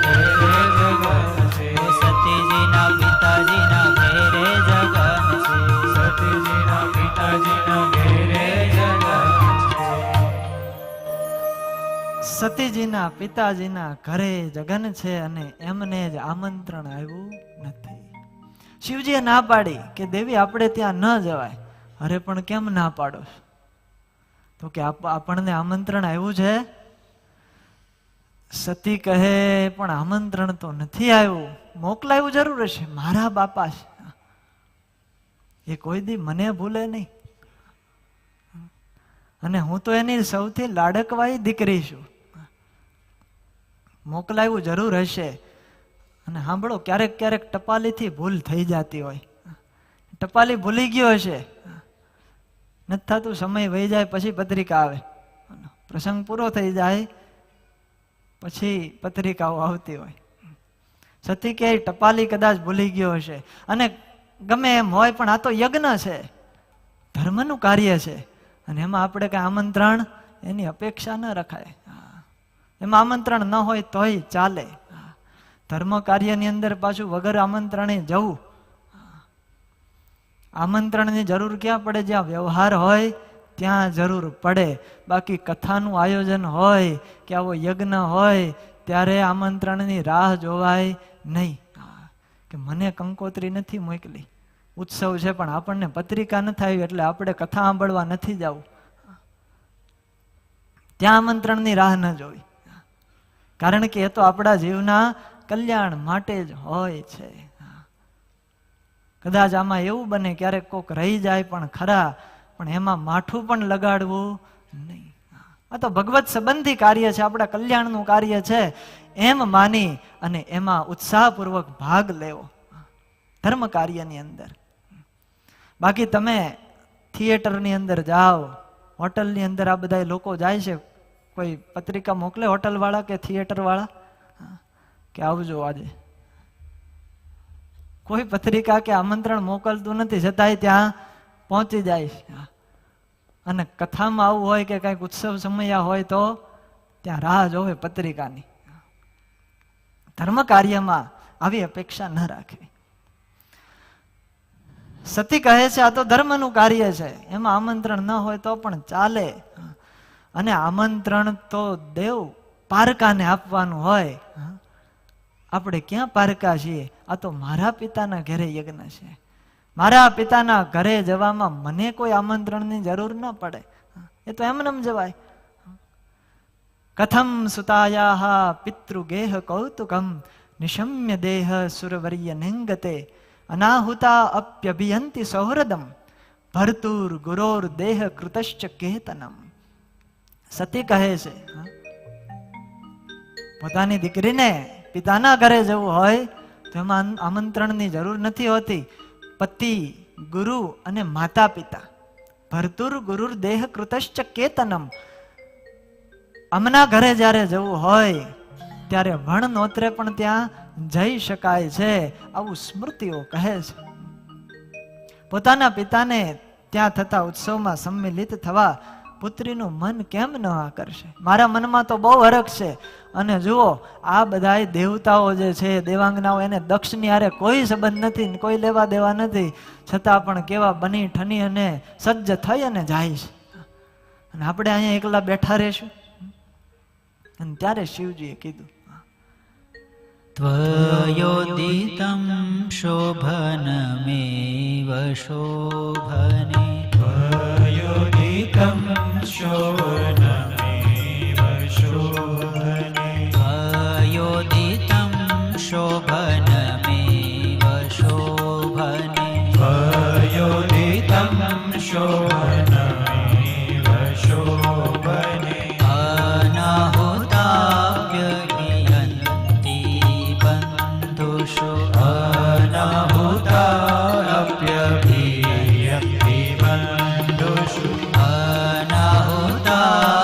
સતીજીના પિતાજીના ઘરે જગન છે અને એમને જ આમંત્રણ આવ્યું નથી. શિવજીએ ના પાડી કે દેવી આપણે ત્યાં ન જવાય. અરે પણ કેમ ના પાડો? તો કે આપણને આમંત્રણ આવ્યું છે. સતી કહે પણ આમંત્રણ તો નથી આવ્યું, મોકલાયું જરૂર હશે, મારા બાપા છે, એ કોઈ દી મને ભૂલે નહીં, અને હું તો એની સૌથી લાડકવાઈ દીકરી છું, મોકલાયું જરૂર હશે. અને સાંભળો, ક્યારેક ક્યારેક ટપાલીથી ભૂલ થઈ જતી હોય, ટપાલી ભૂલી ગયો હશે, નથી થતું, સમય વહી જાય પછી પત્રિકા આવે, પ્રસંગ પૂરો થઈ જાય પછી પત્રિકાઓ આવતી હોય. સતી કે ટપાલી કદાચ ભૂલી ગયો હશે, અને ગમે એમ હોય પણ આ તો યજ્ઞ છે, ધર્મનું કાર્ય છે, અને એમાં આપણે કઈ આમંત્રણ એની અપેક્ષા ન રખાય. એમાં આમંત્રણ ન હોય તોય ચાલે. ધર્મ કાર્યની અંદર પાછું વગર આમંત્રણે જવું, આમંત્રણની જરૂર ક્યાં પડે? જ્યાં વ્યવહાર હોય ત્યાં જરૂર પડે. બાકી કથાનું આયોજન હોય કે આવો યજ્ઞ હોય ત્યારે આમંત્રણની રાહ જોવાય નહીં. કે મને કંકોત્રી નથી મોકલી, ઉત્સવ છે પણ આપણને પત્રિકા નથી આવી એટલે આપણે કથા સાંભળવા નથી જવું, ત્યાં આમંત્રણની રાહ ન જોવી. કારણ કે એ તો આપણા જીવના કલ્યાણ માટે જ હોય છે. કદાચ આમાં એવું બને ક્યારેક કોક રહી જાય પણ ખરા, પણ એમાં માઠું પણ લગાડવું નહીં. આ તો ભગવત સંબંધી કાર્ય છે, આપણા કલ્યાણનું કાર્ય છે, એમ માની અને એમાં ઉત્સાહપૂર્વક ભાગ લેવો ધર્મ કાર્યની અંદર. બાકી તમે થિયેટરની અંદર જાઓ, હોટલની અંદર આ બધા લોકો જાય છે, કોઈ પત્રિકા મોકલે હોટલ વાળા કે થિયેટર વાળા કે આવજો આજે? કોઈ પત્રિકા કે આમંત્રણ મોકલતું નથી, છતાંય ત્યાં પહોંચી જાય છે. અને કથામાં આવું હોય કે કઈક ઉત્સવ સમયા હોય તો ત્યાં રાહ જોવે પત્રિકાની. ધર્મ કાર્યમાં આવી અપેક્ષા ન રાખવી. સતી કહે છે આ તો ધર્મનું કાર્ય છે, એમાં આમંત્રણ ન હોય તો પણ ચાલે. અને આમંત્રણ તો દેવ પારકાને આપવાનું હોય. આપણે ક્યાં પારકા છીએ? આ તો મારા પિતાના ઘરે યજ્ઞ છે, મારા પિતાના ઘરે જવામાં મને કોઈ આમંત્રણની જરૂર ન પડે, એ તો એમનેમ જવાય. કથમ સુતાયાહ પિતૃગેહ કૌતુકમ નિશમ્ય દેહ સુરવર્ય નિંગતે અનાહુતા અપ્યભિયંતિ સૌહૃદમ ભર્તુર ગુરોર દેહ કૃતશ્ચ કેતનમ. સતી કહે છે પોતાની દીકરીને પિતાના ઘરે જવું હોય તો એમાં આમંત્રણની જરૂર નથી હોતી. પતિ, ગુરુ અને માતા પિતા, ભર્તુર ગુરુર દેહ કૃતશ્ચ કેતનમ. અમના ઘરે જ્યારે જવું હોય ત્યારે વણ નોતરે પણ ત્યાં જઈ શકાય છે, આવું સ્મૃતિઓ કહે છે. પોતાના પિતાને ત્યાં થતા ઉત્સવમાં સંમિલિત થવા પુત્રીનું મન કેમ ન આકર્ષે? મારા મનમાં તો બહુ હરખ છે. અને જુઓ, આ બધા દેવતાઓ જે છે, દેવાંગનાઓ, એને દક્ષની હારે કોઈ સંબંધ નથી, કોઈ લેવા દેવા નથી, છતાં પણ કેવા બની ઠની અને સજ્જ થઈ અને જાય છે. અને આપણે અહીંયા એકલા બેઠા રહેશું? અને ત્યારે શિવજીએ કીધું ત્વયોદિતં શોભનમેવ શોભને, ત્વયોદિતં શોભનમેવ શોભને, ત્વયોદિતં શોભનમેવ શોભને, ત્વયોદિતં શોભનમેવ શોભને, અનાહુતાપ્યભિયન્તિ બંધુષુ, અનાહુતાપ્યભિયન્તિ બંધુષુ, અનાહુતા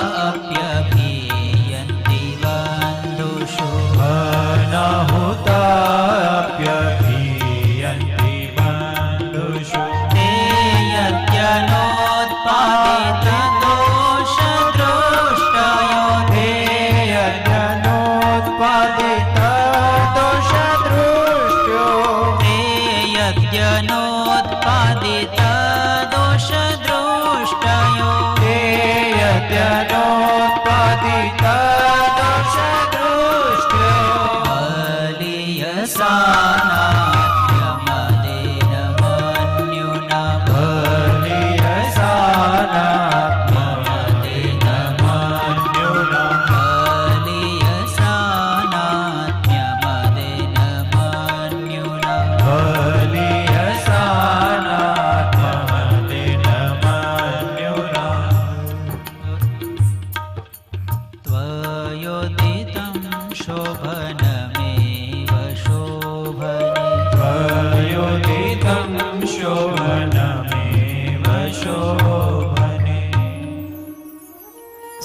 शोभनमेव शोभने वयोदितं शोभनमेव शोभने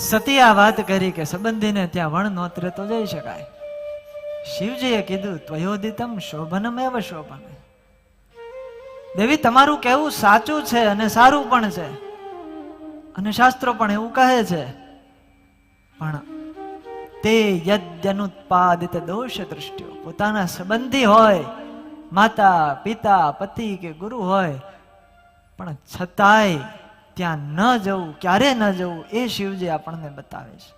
સતી આ વાત કરી કે સંબંધીને ત્યાં વણ નોતરે તો જઈ શકાય. શિવજીએ કીધું ત્વયોદિતમ શોભનમેવ શોભને. દેવી તમારું કહેવું સાચું છે અને સારું પણ છે અને શાસ્ત્રો પણ એવું કહે છે, પણ તે યદ્યનુત્પાદિત દોષ દૃષ્ટિઓ, પોતાના સંબંધી હોય, માતા પિતા પતિ કે ગુરુ હોય, પણ છતાંય ત્યાં ન જવું, ક્યારે ન જવું એ શિવજી આપણને બતાવે છે.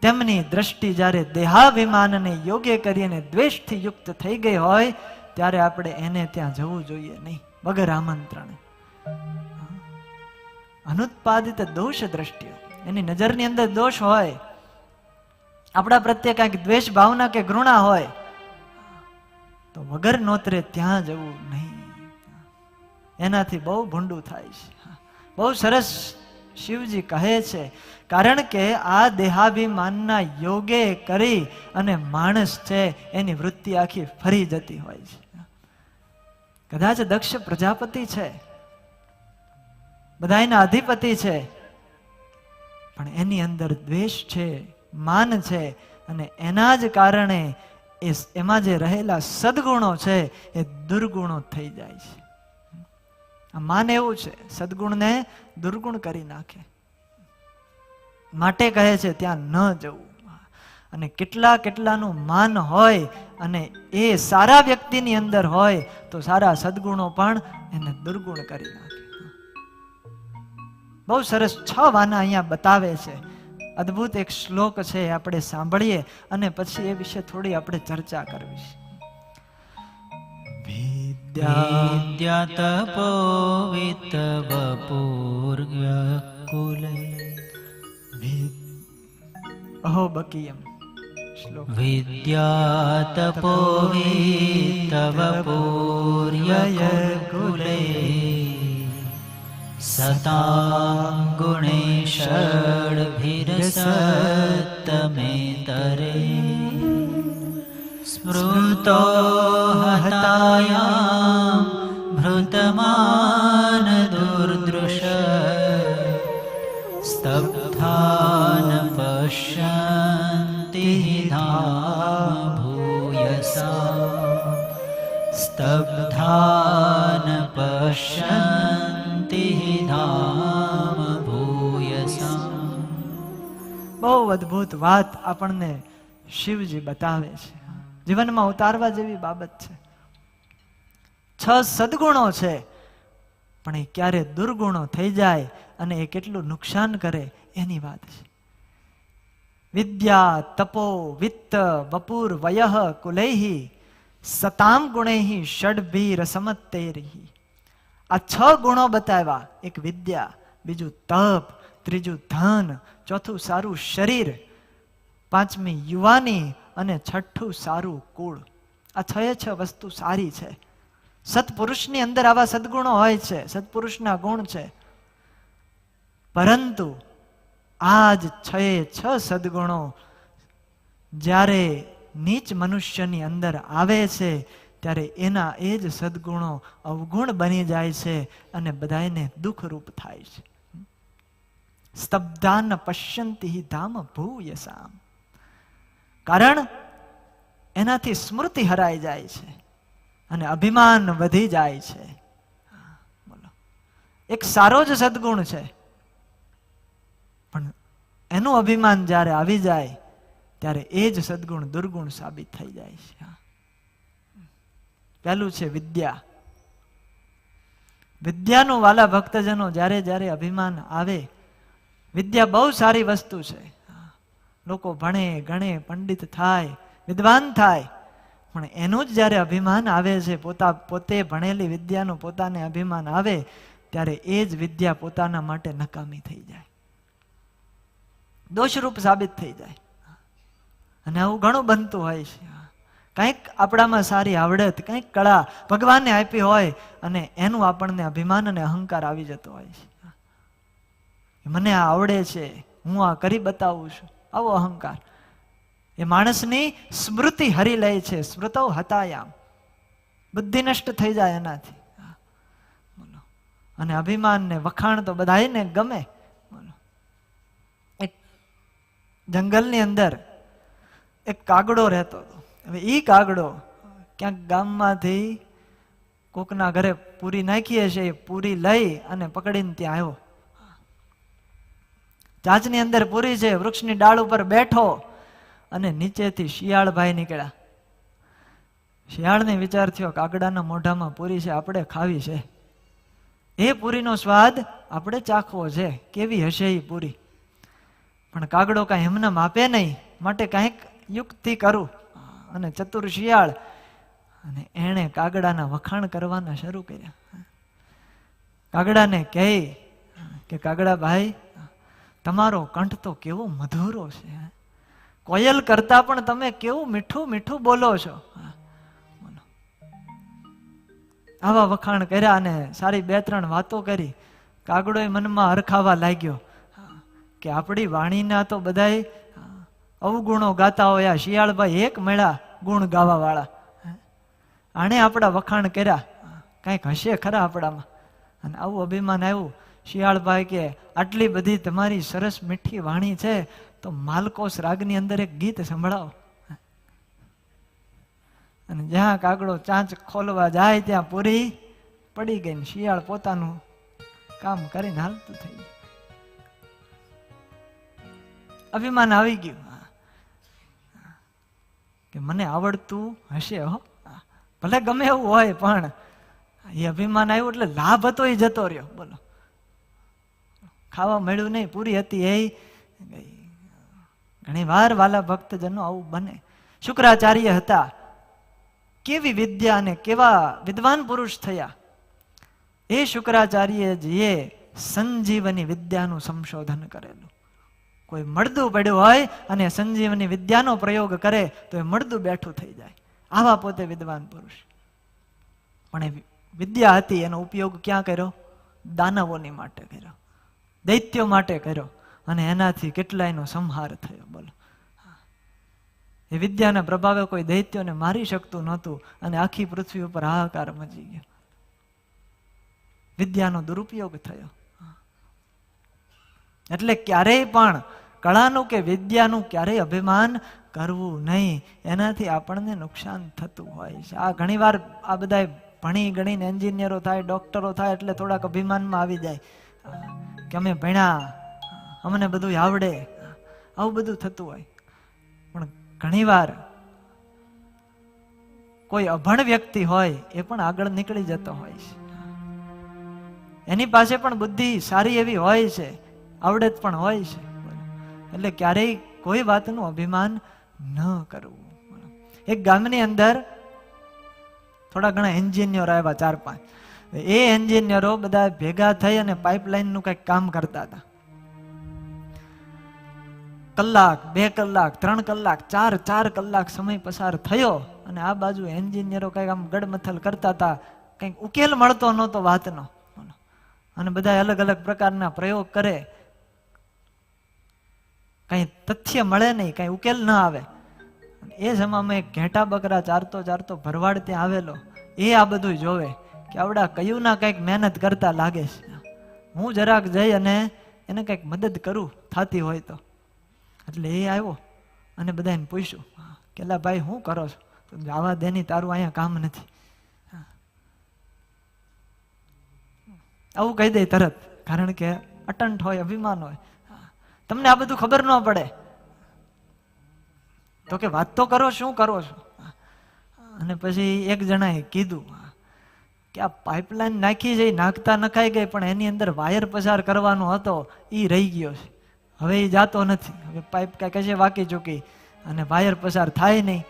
તેમની દ્રષ્ટિ જ્યારે દેહાભિમાનને યોગ્ય કરીને દ્વેષથી યુક્ત થઈ ગઈ હોય ત્યારે આપણે એને ત્યાં જવું જોઈએ નહીં, વગર આમંત્રણે. અનુત્પાદિત દોષ દ્રષ્ટિઓ, એની નજરની અંદર દોષ હોય, આપણા પ્રત્યે કાંઈક દ્વેષ ભાવના કે ઘૃણા હોય તો વગર નોતરે ત્યાં જવું નહીં. એનાથી બહુ ભૂંડું થાય છે. બહુ સરસ શિવજી કહે છે, કારણ કે આ દેહાભિમાનના યોગે કરી અને માણસ છે એની વૃત્તિ આખી ફરી જતી હોય છે. કદાચ દક્ષ પ્રજાપતિ છે, બધાયના અધિપતિ છે, પણ એની અંદર દ્વેષ છે, માન છે, અને એના જ કારણે એમાં જે રહેલા સદગુણો છે એ દુર્ગુણો થઈ જાય છે. આ માન એવું છે, સદગુણને દુર્ગુણ કરી નાખે. માટે કહે છે ત્યાં ન જવું. અને કેટલાનું માન હોય અને એ સારા વ્યક્તિની અંદર હોય તો સારા સદગુણો પણ એને દુર્ગુણ કરી નાખે. બહુ સરસ 6 વાના અહીંયા બતાવે છે. અદ્ભુત એક શ્લોક છે, આપણે સાંભળીએ અને પછી એ વિશે થોડી આપણે ચર્ચા કરવી છે. विद्यातपो वित्तवपूर्यकुले અહો બકીયમ શ્લોક. विद्यातपो वित्तवपूर्यकुले सतां गुणे षड्भिरसत्तमेतरे स्मृतो हतायां भृतमान दुर्दृश स्तब्धान पश्यन्ति धाम भूयसा स्तब्धान पश्यन्ति धाम भूयसा. બહુ અદ્ભુત વાત આપણને શિવજી બતાવે છે, જીવનમાં ઉતારવા જેવી બાબત છે. 6 સદગુણો છે, પણ એ ક્યારે દુર્ગુણો થઈ જાય અને એ કેટલું નુકસાન કરે એની વાત છે. વિદ્યા તપો વિત્ત વપુર વયઃ કુલૈહિ સતામ ગુણૈહિ ષડભી રસમત્તૈરિહિ. આ 6 ગુણો બતાવ્યા. એક વિદ્યા, બીજું તપ, ત્રીજું ધન, ચોથું સારું શરીર, પાંચમી યુવાની અને છઠ્ઠું સારું કુળ. આ 6 વસ્તુ સારી છે. સત્પુરુષની અંદર આવા સદગુણો હોય છે, સત્પુરુષના ગુણ છે. પરંતુ આ જ 6 સદગુણો જ્યારે નીચ મનુષ્યની અંદર આવે છે ત્યારે એના એ જ સદગુણો અવગુણ બની જાય છે અને બધાને દુઃખરૂપ થાય છે. સ્તબ્ધાન પશ્યંતિ ધામ ભૂયસામ. કારણ એનાથી સ્મૃતિ હરાઈ જાય છે અને અભિમાન વધી જાય છે. બોલો, એક સારો જ સદગુણ છે, પણ એનું અભિમાન જ્યારે આવી જાય ત્યારે એ જ સદગુણ દુર્ગુણ સાબિત થઈ જાય છે. પહેલું છે વિદ્યા. વિદ્યાનું વાલા ભક્તજનો જ્યારે જ્યારે અભિમાન આવે, વિદ્યા બહુ સારી વસ્તુ છે. લોકો ભણે ગણે પંડિત થાય વિદ્વાન થાય, પણ એનું જ જ્યારે અભિમાન આવે છે, પોતે ભણેલી વિદ્યાનું પોતાને અભિમાન આવે ત્યારે એ જ વિદ્યા પોતાના માટે નકામી થઈ જાય, દોષરૂપ સાબિત થઈ જાય. અને આવું ઘણું બનતું હોય છે. કંઈક આપણામાં સારી આવડત, કંઈક કળા ભગવાનને આપી હોય અને એનું આપણને અભિમાન અને અહંકાર આવી જતો હોય છે. મને આ આવડે છે, હું આ કરી બતાવું છું, આવો અહંકાર. એ માણસની સ્મૃતિ હરી લે છે. સ્મૃતો હતાયામ, બુદ્ધિ નષ્ટ થઈ જાય એનાથી. બોલો. અને અભિમાન ને વખાણ તો બધાને ગમે. બોલો. એક જંગલની અંદર એક કાગડો રહેતો હતો. હવે એ કાગડો ક્યાંક ગામમાંથી કોકના ઘરે પૂરી નાખી હશે, એ પૂરી લઈ અને પકડીને ત્યાં આવ્યો. ચાંચની અંદર પૂરી છે, વૃક્ષની ડાળ ઉપર બેઠો અને નીચેથી શિયાળભાઈ નીકળ્યા. શિયાળને વિચાર થયો, કાગડાના મોઢામાં પૂરી છે, આપણે ખાવી છે. એ પૂરીનો સ્વાદ આપણે ચાખવો છે, કેવી હશે એ પૂરી. પણ કાગડો કાંઈ એમને આપે નહીં, માટે કાંઈક યુક્તિ કરું. અને ચતુર શિયાળ, અને એણે કાગડાના વખાણ કરવાના શરૂ કર્યા. કાગડાને કહે કે કાગડા ભાઈ, તમારો કંઠ તો કેવો મધુરો છે, કોયલ કરતા પણ તમે કેવું મીઠું મીઠું બોલો છો. આવા વખાણ કર્યા અને સારી 2-3 વાતો કરી. કાગડો મનમાં હરખાવા લાગ્યો કે આપણી વાણીના તો બધાય અવગુણો ગાતા હોય, શિયાળભાઈ એક મેળા ગુણ ગાવા વાળા, આણે આપણા વખાણ કર્યા, કાંઈક હશે ખરા આપણામાં. અને આવું અભિમાન આવ્યું. શિયાળભાઈ કે આટલી બધી તમારી સરસ મીઠી વાણી છે, તો માલકોસ રાગની અંદર એક ગીત સંભળાવો. અને જ્યાં કાગડો ચાંચ ખોલવા જાય ત્યાં પૂરી પડી ગઈ ને શિયાળ પોતાનું કામ કરીને હાલતું થઈ ગયું. અભિમાન આવી ગયું કે મને આવડતું હશે, હો ભલે ગમે એવું હોય, પણ એ અભિમાન આવ્યું એટલે લાભ હતો એ જતો રહ્યો. બોલો. ખાવા મળ્યું નહીં, પૂરી હતી એ ગઈ. ઘણી વાર વાલા ભક્તજનો આવું બને. શુક્રાચાર્ય હતા, કેવી વિદ્યા અને કેવા વિદ્વાન પુરુષ થયા. એ શુક્રાચાર્યજીએ સંજીવની વિદ્યાનું સંશોધન કરેલું. કોઈ મળદું પડ્યું હોય અને સંજીવની વિદ્યાનો પ્રયોગ કરે તો એ મળદું બેઠું થઈ જાય. આવા પોતે વિદ્વાન પુરુષ. પણ એ વિદ્યા હતી, એનો ઉપયોગ ક્યાં કર્યો? દાનવોની માટે કર્યો, દૈત્યો માટે કર્યો, અને એનાથી કેટલાયનો સંહાર થયો. બોલો. એ વિદ્યાના પ્રભાવે કોઈ દૈત્યોને મારી શકતું નહોતું, અને આખી પૃથ્વી ઉપર હાહાકાર મચી ગયો. વિદ્યાનો દુરુપયોગ થયો. એટલે ક્યારેય પણ કળાનું કે વિદ્યાનું ક્યારેય અભિમાન કરવું નહીં, એનાથી આપણને નુકસાન થતું હોય છે. આ ઘણી વાર આ બધા ભણી ગણીને એન્જિનિયરો થાય, ડોક્ટરો થાય એટલે થોડાક અભિમાનમાં આવી જાય કે અમે ભણ્યા, અમને બધું આવડે, આવું બધું થતું હોય. પણ ઘણી વાર કોઈ અભણ વ્યક્તિ હોય એ પણ આગળ નીકળી જતો હોય છે. એની પાસે પણ બુદ્ધિ સારી એવી હોય છે, આવડત પણ હોય છે. એટલે ક્યારેય કોઈ વાતનું અભિમાન ન કરવું. એક ગામની અંદર થોડા ઘણા એન્જિનિયરો આવ્યા, 4-5. એ એન્જિનિયરો બધા ભેગા થઈ અને પાઇપલાઇનનું કંઈક કામ કરતા હતા. કલાક, 2 કલાક, 3 કલાક, 4 કલાક સમય પસાર થયો, અને આ બાજુ એન્જિનિયરો કંઈક આમ ગડમથલ કરતા હતા, કંઈક ઉકેલ મળતો નહોતો વાતનો. અને બધા અલગ અલગ પ્રકારના પ્રયોગ કરે, કઈ તથ્ય મળે નહીં, કઈ ઉકેલ ન આવે. એ સમયમાં એક ઘેટા બકરા ચારતો ભરવાડ ત્યાં આવેલો. એ આ બધું જોવે કે આવડા કયું ના કંઈક મહેનત કરતા લાગે છે, હું જરાક જઈ અને એને કંઈક મદદ કરું થતી હોય તો. એટલે એ આવ્યો અને બધાને પૂછ્યું કે લા ભાઈ શું કરો છો? તો આવા દેની, તારું અહીંયા કામ નથી. આવું કહી દે તરત, કારણ કે અટંટ હોય, અભિમાન હોય. તમને આ બધું ખબર ન પડે તો કે વાત તો કરો, શું કરો છો? અને પછી એક જણાએ કીધું કે આ પાઇપલાઇન નાખી છે, નાખતા નખાઈ ગઈ, પણ એની અંદર વાયર પસાર કરવાનો હતો, એ રહી ગયો છે. હવે એ જાતો નથી. હવે પાઇપ કાંઈ કશે વાકી ચૂકી અને વાયર પસાર થાય નહીં.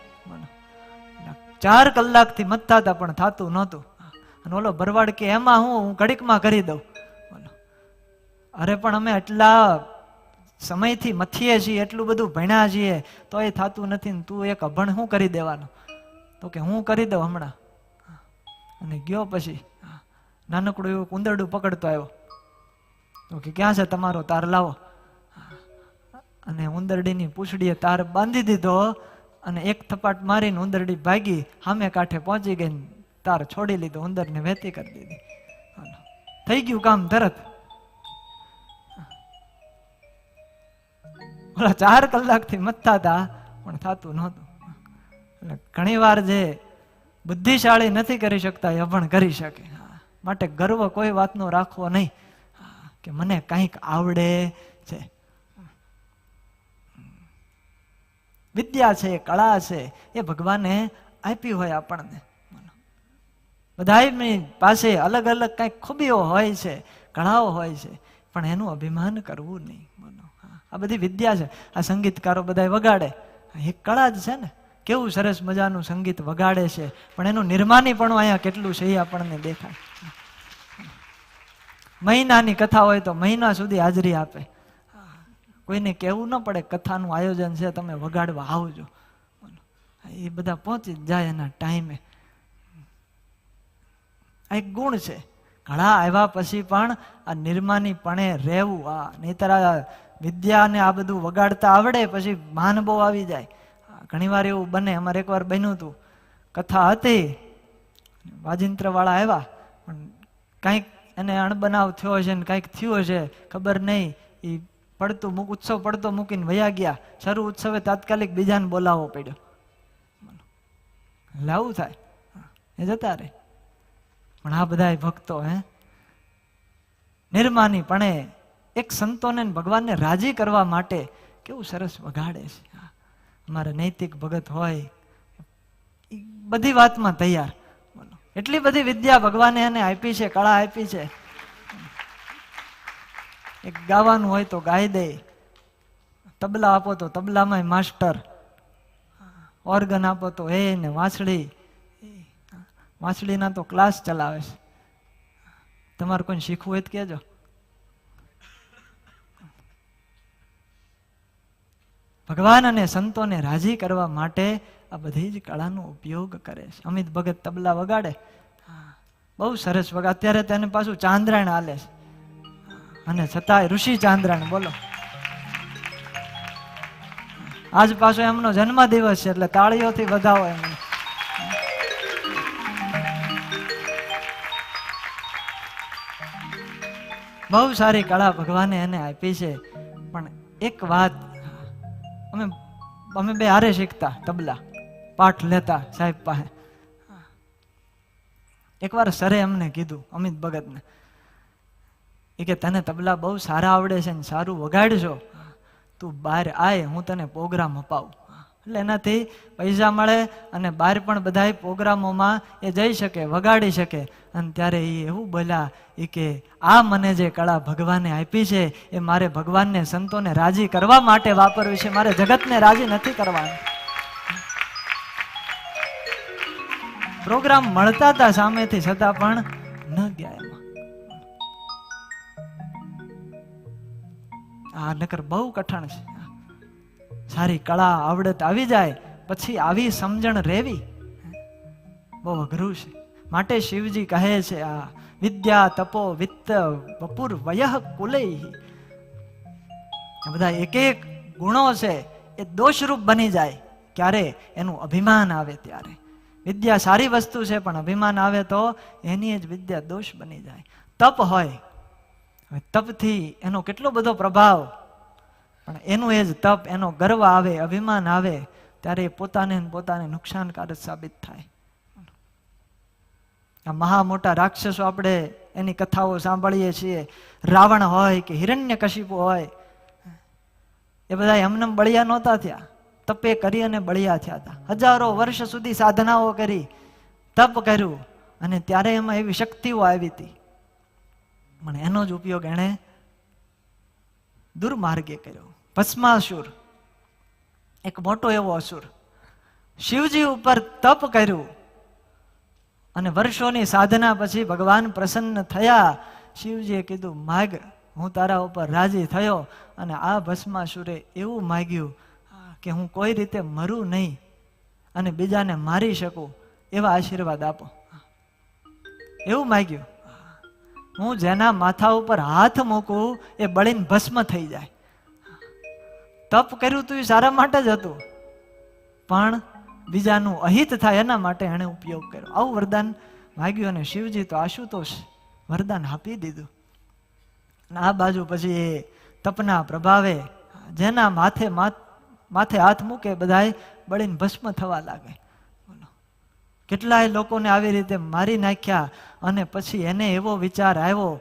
4 કલાકથી મથતા હતા પણ થતું નહોતું. અને ઓલો ભરવાડ કે એમાં હું ઘડીકમાં કરી દઉં. અરે પણ અમે એટલા સમયથી મથીએ છીએ, એટલું બધું ભણ્યા છીએ, તો એ થતું નથી ને તું એક અભણ શું કરી દેવાનું? તો કે હું કરી દઉં હમણાં. અને ગયો. પછી નાનકડું એવું કુંદરડું પકડતો આવ્યો. તો કે ક્યાં છે તમારો તાર, લાવો. અને ઉંદરડીની પૂંછડીએ તાર બાંધી દીધો અને એક થપાટ મારીને ઉંદરડી ભાગી, સામે કાંઠે પહોંચી ગઈ, તાર છોડી લીધો, ઉંદરને વેતી કરી દીધી. થઈ ગયું કામ તરત. ઓલા 4 કલાકથી મથતા હતા પણ થતું નહોતું. એટલે ઘણી વાર જે બુદ્ધિશાળી નથી કરી શકતા એ અભણ કરી શકે. માટે ગર્વ કોઈ વાતનો રાખવો નહીં કે મને કંઈક આવડે છે. વિદ્યા છે, કળા છે, એ ભગવાને આપી હોય આપણને. બધાની પાસે અલગ અલગ કંઈક ખૂબીઓ હોય છે, કળાઓ હોય છે, પણ એનું અભિમાન કરવું નહીં. આ બધી વિદ્યા છે. આ સંગીતકારો બધા વગાડે, એક કળા જ છે ને. કેવું સરસ મજાનું સંગીત વગાડે છે, પણ એનું નિર્માની પણ અહીંયા કેટલું છે એ આપણને દેખાય. મહિનાની કથા હોય તો મહિના સુધી હાજરી આપે. કોઈને કહેવું ન પડે કથાનું આયોજન છે, તમે વગાડવા આવજો. એ બધા પહોંચી જ જાય એના ટાઈમે. આ એક ગુણ છે. ઘણા આવ્યા પછી પણ આ નિર્માનીપણે રહેવું. નહીતર આ વિદ્યા ને આ બધું વગાડતા આવડે પછી માન બહુ આવી જાય. ઘણી વાર એવું બને. અમારે એકવાર બન્યું હતું, કથા હતી, વાજિંત્ર વાળા આવ્યા, પણ કંઈક એને અણબનાવ થયો છે ને કંઈક થયું હશે ખબર નહીં. એ ઉત્સવ પડતો મૂકીને વયા ગયા. શરૂ ઉત્સવે તાત્કાલિક બીજાને બોલાવવો પડ્યો. લાવું થાય એ જતા રહે. પણ આ બધા ભક્તો નિર્માનીપણે એક સંતોને ભગવાનને રાજી કરવા માટે કેવું સરસ વગાડે છે. અમારે નૈતિક ભગત હોય બધી વાતમાં તૈયાર. એટલી બધી વિદ્યા ભગવાને એને આપી છે, કળા આપી છે. એક ગાવાનું હોય તો ગાઈ દે, તબલા આપો તો તબલામાં માસ્ટર, ઓર્ગન આપો તો ને વાંસળીના તો ક્લાસ ચલાવે છે. તમારે કોઈ શીખવું હોય તો કહેજો. ભગવાન અને સંતોને રાજી કરવા માટે આ બધી જ કળાનો ઉપયોગ કરે છે. અમિત ભગત તબલા વગાડે, બહુ સરસ વગાડે. અત્યારે તેને પાછું ચાંદ્રાયણ હાલે છે, અને છતાંય ઋષિ ચાંદ્રાયણ. બોલો, આજ પાછો એમનો જન્મ દિવસ છે એટલે તાળીઓથી વધાવો એમને. બહુ સારી કળા ભગવાને એને આપી છે. પણ એક વાત, અમે બે હારે શીખતા તબલા, પાઠ લેતા સાહેબ પાસે. એકવાર સરે અમને કીધું, અમિત ભગતને, એ કે તને તબલા બહુ સારા આવડે છે ને સારું વગાડજો, તું બહાર આય, હું તને પ્રોગ્રામ અપાવું. એટલે એનાથી પૈસા મળે અને બહાર પણ બધા પ્રોગ્રામોમાં એ જઈ શકે, વગાડી શકે. અને ત્યારે એ એવું બોલ્યા, એ કે આ મને જે કળા ભગવાને આપી છે એ મારે ભગવાનને સંતોને રાજી કરવા માટે વાપરવી છે, મારે જગતને રાજી નથી કરવાનું. પ્રોગ્રામ મળતા હતા સામેથી, છતાં પણ ન ગયા એમાં. આ નકર બહુ કઠણ છે. સારી કળા આવડત આવી જાય પછી આવી સમજણ રહેવી બહુ અઘરું છે. માટે શિવજી કહે છે, આ વિદ્યા તપો વિત્ત વપુર વયઃ કુલૈહિ. બધા એક એક ગુણો છે એ દોષરૂપ બની જાય ક્યારે? એનું અભિમાન આવે ત્યારે. વિદ્યા સારી વસ્તુ છે પણ અભિમાન આવે તો એની જ વિદ્યા દોષ બની જાય. તપ હોય, તપથી એનો કેટલો બધો પ્રભાવ, પણ એનું એ જ તપ, એનો ગર્વ આવે, અભિમાન આવે ત્યારે પોતાને નુકસાનકારક સાબિત થાય. આ મહા મોટા રાક્ષસો આપણે એની કથાઓ સાંભળીએ છીએ. રાવણ હોય કે હિરણ્યકશિપુ હોય, એ બધા એમને બળિયા નહોતા થયા, તપે કરી અને બળિયા થયા હતા. હજારો વર્ષ સુધી સાધનાઓ કરી, તપ કર્યું, અને ત્યારે એમાં એવી શક્તિઓ આવી હતી. પણ એનો જ ઉપયોગ એણે દુર્માર્ગે કર્યો. ભસ્માસુર, એક મોટો એવો અસુર, શિવજી ઉપર તપ કર્યું અને વર્ષોની સાધના પછી ભગવાન પ્રસન્ન થયા. શિવજીએ કીધું, માગ, હું તારા ઉપર રાજી થયો. અને આ ભસ્માસુરે એવું માગ્યું કે હું કોઈ રીતે મરું નહીં અને બીજાને મારી શકું એવા આશીર્વાદ આપો. એવું માગ્યું, હું જેના માથા ઉપર હાથ મૂકું એ બળીને ભસ્મ થઈ જાય. તપ કર્યું તું એ સારા માટે જ હતું, પણ બીજાનું અહિત થાય એના માટે એણે ઉપયોગ કર્યો. આવું વરદાન માગ્યું અને શિવજી તો આશુતોષ વરદાન આપી દીધું. અને આ બાજુ પછી એ તપના પ્રભાવે જેના માથે હાથ મૂકે બધાય બળીને ભસ્મ થવા લાગે. કેટલાય લોકોને આવી રીતે મારી નાખ્યા. અને પછી એને એવો વિચાર આવ્યો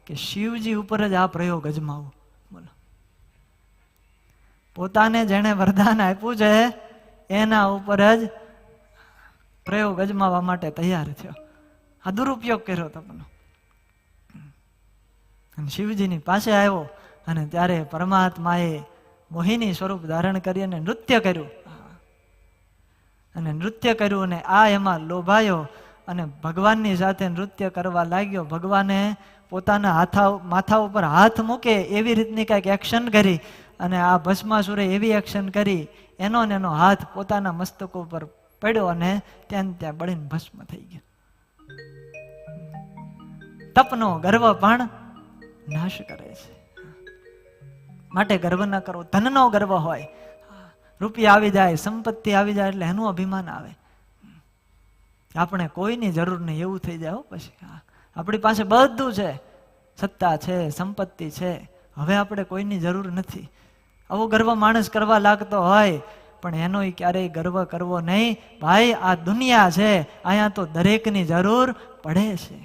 કે શિવજી ઉપર જ આ પ્રયોગ અજમાવો. બોલો, પોતાને જેણે વરદાન આપ્યું છે એના ઉપર જ પ્રયોગ અજમાવવા માટે તૈયાર થયો. આ દુરુપયોગ કર્યો તપનો. અને શિવજીની પાસે આવ્યો અને ત્યારે પરમાત્માએ મોહિની સ્વરૂપ ધારણ કરી અને નૃત્ય કર્યું. અને નૃત્ય કર્યું અને આ એમાં લોભાયો અને ભગવાનની સાથે નૃત્ય કરવા લાગ્યો. ભગવાને પોતાના માથા ઉપર હાથ મૂકે એવી રીતની કંઈક એક્શન કરી અને આ ભસ્માસુરે એવી એક્શન કરી, એનો ને એનો હાથ પોતાના મસ્તક ઉપર પડ્યો અને ત્યાં બળીને ભસ્મ થઈ ગયો. તપનો ગર્વ પણ નાશ કરે છે. માટે ગર્વ ન કરો. ધનનો ગર્વ હોય, રૂપિયા આવી જાય, સંપત્તિ આવી જાય એટલે એનું અભિમાન આવે. આપણે કોઈની જરૂર નહીં એવું થઈ જાય. પછી આપણી પાસે બધું છે, સત્તા છે, સંપત્તિ છે, હવે આપણે કોઈની જરૂર નથી. આવો ગર્વ માણસ કરવા લાગતો હોય પણ એનો ક્યારેય ગર્વ કરવો નહીં. ભાઈ આ દુનિયા છે, અહીંયા તો દરેકની જરૂર પડે છે.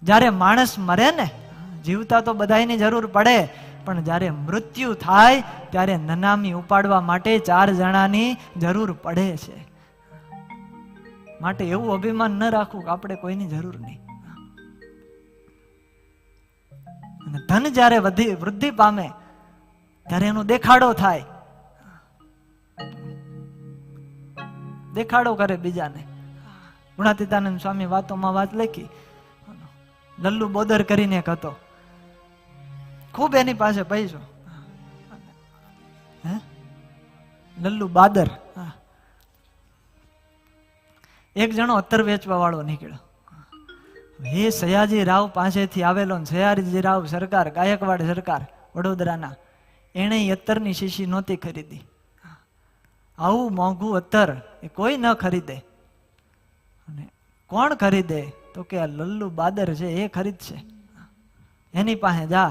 જ્યારે માણસ મરે ને, જીવતા તો બધાની જરૂર પડે, પણ જ્યારે મૃત્યુ થાય ત્યારે નનામી ઉપાડવા માટે 4 જણાની જરૂર પડે છે. માટે એવું અભિમાન ન રાખવું કે આપણે કોઈની જરૂર નહીં. અને ધન જ્યારે વૃદ્ધિ પામે ત્યારે એનો દેખાડો થાય, દેખાડો કરે બીજાને. ગુણાતીતાનંદ સ્વામી વાતોમાં વાત લખી, લલ્લુ બોદર કરીને એક હતો, ખૂબ એની પાસે પૈસો. લલ્લુ બાદર. એક જણો અત્તર વેચવા વાળો નીકળ્યો. હે સયાજી રાવ પાસેથી આવેલો સયાજી રાવ સરકાર, ગાયકવાડ સરકાર વડોદરાના, એને અત્તરની શીશી નહોતી ખરીદી. આવું મોંઘું અત્તર એ કોઈ ન ખરીદે. અને કોણ ખરીદે તો કે આ લલ્લુ બાદર છે એ ખરીદશે, એની પાસે જા.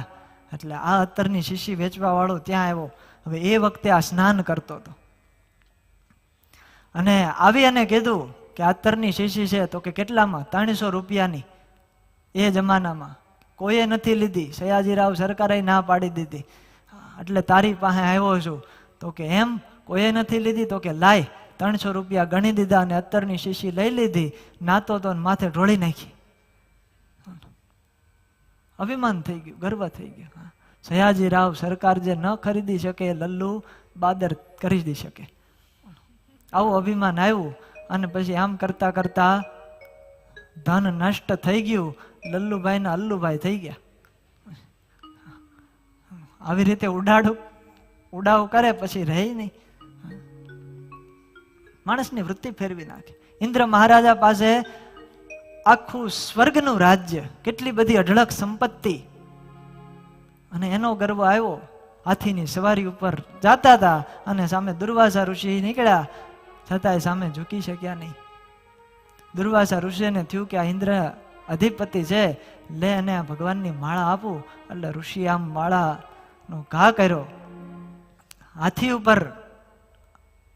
એટલે આ અત્તરની શીશી વેચવા વાળો ત્યાં આવ્યો. હવે એ વખતે આ સ્નાન કરતો હતો અને આવી અને કીધું કે આ અત્તરની શીશી છે તો કે કેટલામાં? 300 રૂપિયાની. એ જમાનામાં કોઈએ નથી લીધી, સયાજીરાવ સરકારે ના પાડી દીધી. એટલે તારી પાસે આવ્યો છું. તો કે એમ કોઈએ નથી લીધી? તો કે લાય. 300 રૂપિયા ગણી દીધા અને અત્તરની શીશી લઈ લીધી, નાતો તો માથે ઢોળી નાખી. અભિમાન થઈ ગયું, ગર્વ થઈ ગયો. સયાજીરાવ સરકાર જે ન ખરીદી શકે એ લલ્લુ બાદર ખરીદી શકે. આવું અભિમાન આવ્યું અને પછી આમ કરતા કરતા ધન નષ્ટ થઈ ગયું. લલ્લુભાઈ ના અલ્લુભાઈ થઈ ગયા. આવી રીતે ઉડાવ કરે પછી રહે નહીં. માણસની વૃત્તિ ફેરવી નાખે. ઇન્દ્ર મહારાજા પાસે આખું સ્વર્ગનું રાજ્ય, કેટલી બધી અઢળક સંપત્તિ, અને એનો ગર્વ આવ્યો. હાથીની સવારી ઉપર જાતા હતા અને સામે દુર્વાસા ઋષિ નીકળ્યા, છતાંય સામે ઝૂકી શક્યા નહીં. દુર્વાસા ઋષિને થયું કે આ ઇન્દ્ર અધિપતિ છે, લે અને આ ભગવાનની માળા આપું. એટલે ઋષિ આમ માળાનો ઘા કર્યો. હાથી ઉપર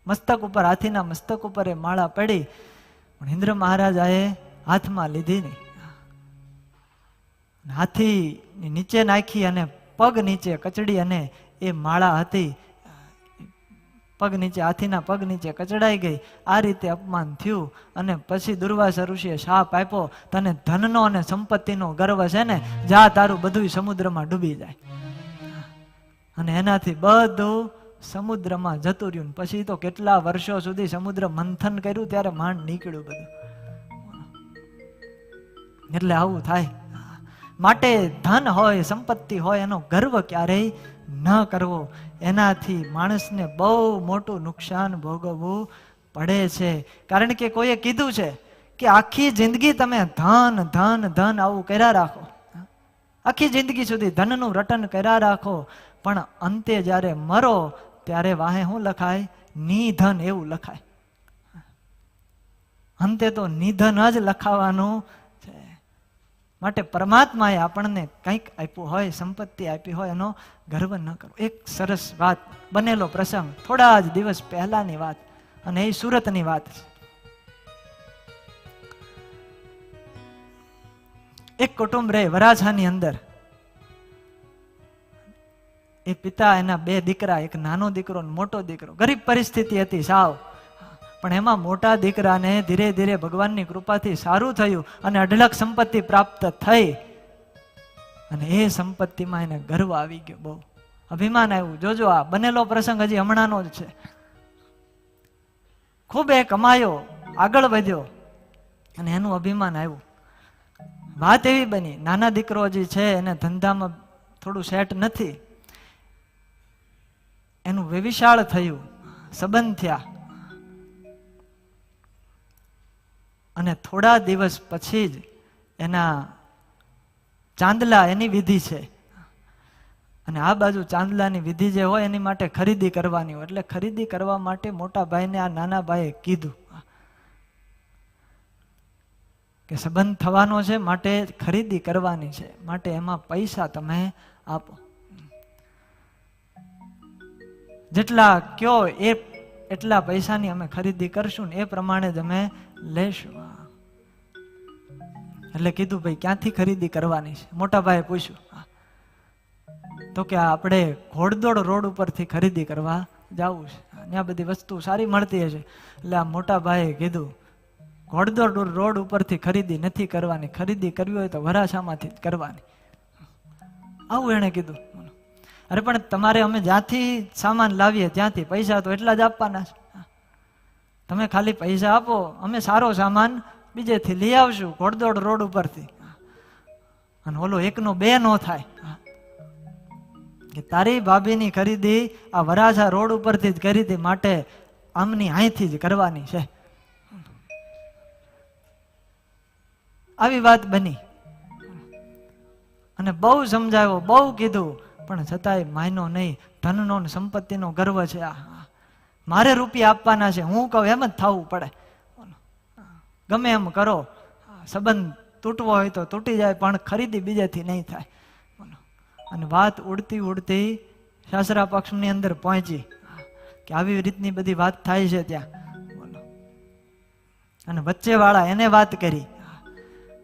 મસ્તક ઉપર, હાથીના મસ્તક ઉપર એ માળા પડી, પણ ઇન્દ્ર મહારાજાએ હાથમાં લીધી નહીં. હાથી નીચે નાખી અને પગ નીચે કચડી અને એ માળા હતી પગ નીચે, હાથીના પગ નીચે કચડાઈ ગઈ. આ રીતે અપમાન થયું. અને પછી દુર્વાસા ઋષિએ શાપ આપ્યો, તને ધનનો અને સંપત્તિનો ગર્વ છે ને, જા તારું બધું સમુદ્રમાં ડૂબી જાય. અને એનાથી બધું સમુદ્રમાં જતું રહ્યું. પછી તો કેટલા વર્ષો સુધી સમુદ્ર મંથન કર્યું ત્યારે માંડ નીકળ્યું બધું. એટલે આવું થાય. માટે ધન હોય, સંપત્તિ હોય, એનો ગર્વ ક્યારેય ન કરવો. એનાથી માણસને બહુ મોટું નુકસાન ભોગવવું પડે છે. કારણ કે કોઈએ કીધું છે કે આખી જિંદગી તમે ધન ધન ધન આવું કર્યા રાખો, આખી જિંદગી સુધી ધનનું રટન કર્યા રાખો, પણ અંતે જ્યારે મરો ત્યારે વાહે શું લખાય? નિધન એવું લખાય. અંતે તો નિધન જ લખાવાનું છે. માટે પરમાત્માએ આપણને કંઈક આપ્યું હોય, સંપત્તિ આપી હોય, એનો ગર્વ ન કરવો. એક સરસ વાત, બનેલો પ્રસંગ, થોડા જ દિવસ પહેલાની વાત, અને એ સુરતની વાત છે. એક કુટુંબ રહે વરાછાની અંદર. એ પિતા, એના 2 દીકરા, એક નાનો દીકરો ને મોટો દીકરો. ગરીબ પરિસ્થિતિ હતી સાવ, પણ એમાં મોટા દીકરાને ધીરે ધીરે ભગવાનની કૃપાથી સારું થયું અને અઢળક સંપત્તિ પ્રાપ્ત થઈ. અને એ સંપત્તિમાં એને ગર્વ આવી ગયો, બહુ અભિમાન આવ્યું. જોજો, આ બનેલો પ્રસંગ હજી હમણાંનો જ છે. ખૂબ એ કમાયો, આગળ વધ્યો અને એનું અભિમાન આવ્યું. વાત એવી બની, નાના દીકરો હજી છે, એને ધંધામાં થોડું સેટ નથી, એનું વ્યવિશાળ થયું, સંબંધ થયા, અને થોડા દિવસ પછી જ એના ચાંદલા, એની વિધિ છે. અને આ બાજુ ચાંદલાની વિધિ જે હોય એની માટે ખરીદી કરવાની હોય. એટલે ખરીદી કરવા માટે મોટા ભાઈને આ નાના ભાઈએ કીધું કે સંબંધ થવાનો છે, માટે ખરીદી કરવાની છે, માટે એમાં પૈસા તમે આપો. જેટલા કયો એટલા પૈસાની અમે ખરીદી કરશું ને એ પ્રમાણે જ અમે લેશું. એટલે કીધું, ભાઈ ક્યાંથી ખરીદી કરવાની છે? મોટા ભાઈએ પૂછ્યું. તો કે આપણે ઘોડદોડ રોડ ઉપરથી ખરીદી કરવા જવું છે, ત્યાં બધી વસ્તુ સારી મળતી હશે. એટલે આ મોટા ભાઈએ કીધું, ઘોડદોડ રોડ ઉપરથી ખરીદી નથી કરવાની, ખરીદી કરવી હોય તો વરાછામાંથી જ કરવાની. આવું એણે કીધું. અરે પણ તમારે, અમે જ્યાંથી સામાન લાવીએ ત્યાંથી પૈસા તો એટલા જ આપવાના છે. તમે ખાલી પૈસા આપો, અમે સારો સામાન બીજેથી લઈ આવશું ઘોડદોડ રોડ ઉપરથી. અને ઓલો 1નો 2 નો થાય કે તારી ભાભીની ખરીદી આ વરાછા રોડ ઉપરથી જ કરી હતી, માટે આમની અહીંથી જ કરવાની છે. આવી વાત બની અને બહુ સમજાવ્યો, બહુ કીધું, પણ છતાંય માયનો નહીં. ધનનો ને સંપત્તિનો ગર્વ છે. મારે રૂપિયા આપવાના છે, હું કહું એમ જ થવું પડે. ગમે એમ કરો, સંબંધ તૂટવો હોય તો તૂટી જાય, પણ ખરીદી બીજેથી નહીં થાય. અને વાત ઉડતી ઉડતી સાસરા પક્ષની અંદર પહોંચી કે આવી રીતની બધી વાત થાય છે ત્યાં. અને વચ્ચે વાળા એને વાત કરી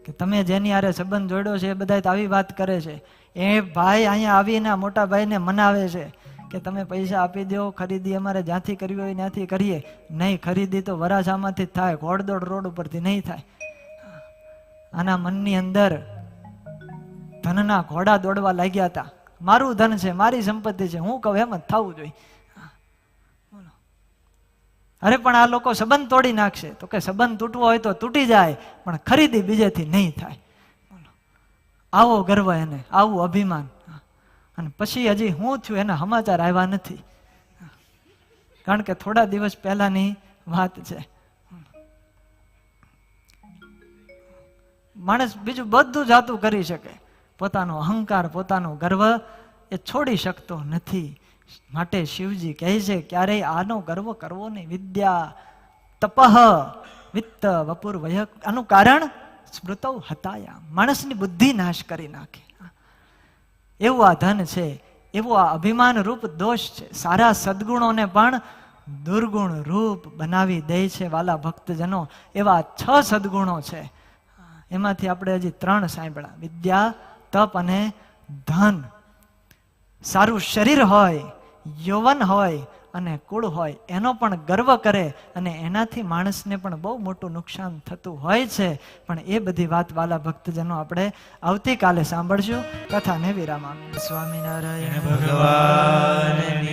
કે તમે જેની હારે સંબંધ જોડ્યો છે એ બધા આવી વાત કરે છે. એ ભાઈ અહીંયા આવીને મોટા ભાઈને મનાવે છે કે તમે પૈસા આપી દો, ખરીદી અમારે જ્યાંથી કરવી હોય ત્યાંથી કરીએ. નહીં, ખરીદી તો વરાછામાંથી જ થાય, ઘોડદોડ રોડ ઉપરથી નહીં થાય. આના મનની અંદર ધનના ઘોડા દોડવા લાગ્યા હતા. મારું ધન છે, મારી સંપત્તિ છે, હું કહું એમ જ થવું જોઈએ. અરે પણ આ લોકો સંબંધ તોડી નાખશે. તો કે સંબંધ તૂટવો હોય તો તૂટી જાય, પણ ખરીદી બીજેથી નહીં થાય. આવો ગર્વ એને, આવું અભિમાન. અને પછી હજી શું થયું એના સમાચાર આવ્યા નથી, કારણ કે થોડા દિવસ પહેલાની વાત છે. માણસ બીજું બધું જાતું કરી શકે, પોતાનો અહંકાર, પોતાનો ગર્વ એ છોડી શકતો નથી. માટે શિવજી કહે છે ક્યારેય આનો ગર્વ કરવો નહીં. વિદ્યા તપઃ વિત્ત વપુર વય, આનું કારણ સ્મૃતૌ હતાયા, માણસની બુદ્ધિ નાશ કરી નાખે. એવું આ ધન છે, એવું આ અભિમાન રૂપ દોષ છે. સારા સદગુણોને પણ દુર્ગુણ રૂપ બનાવી દે છે. વાલા ભક્તજનો, એવા 6 સદગુણો છે. એમાંથી આપણે હજી 3 સાંભળ્યા, વિદ્યા, તપ અને ધન. સારું શરીર હોય, યૌવન હોય અને કુળ હોય, એનો પણ ગર્વ કરે, અને એનાથી માણસને પણ બહુ મોટું નુકસાન થતું હોય છે. પણ એ બધી વાત વાલા ભક્તજનો આપણે આવતીકાલે સાંભળશું. કથાને વિરામ આપીએ. સ્વામિનારાયણ ભગવાનની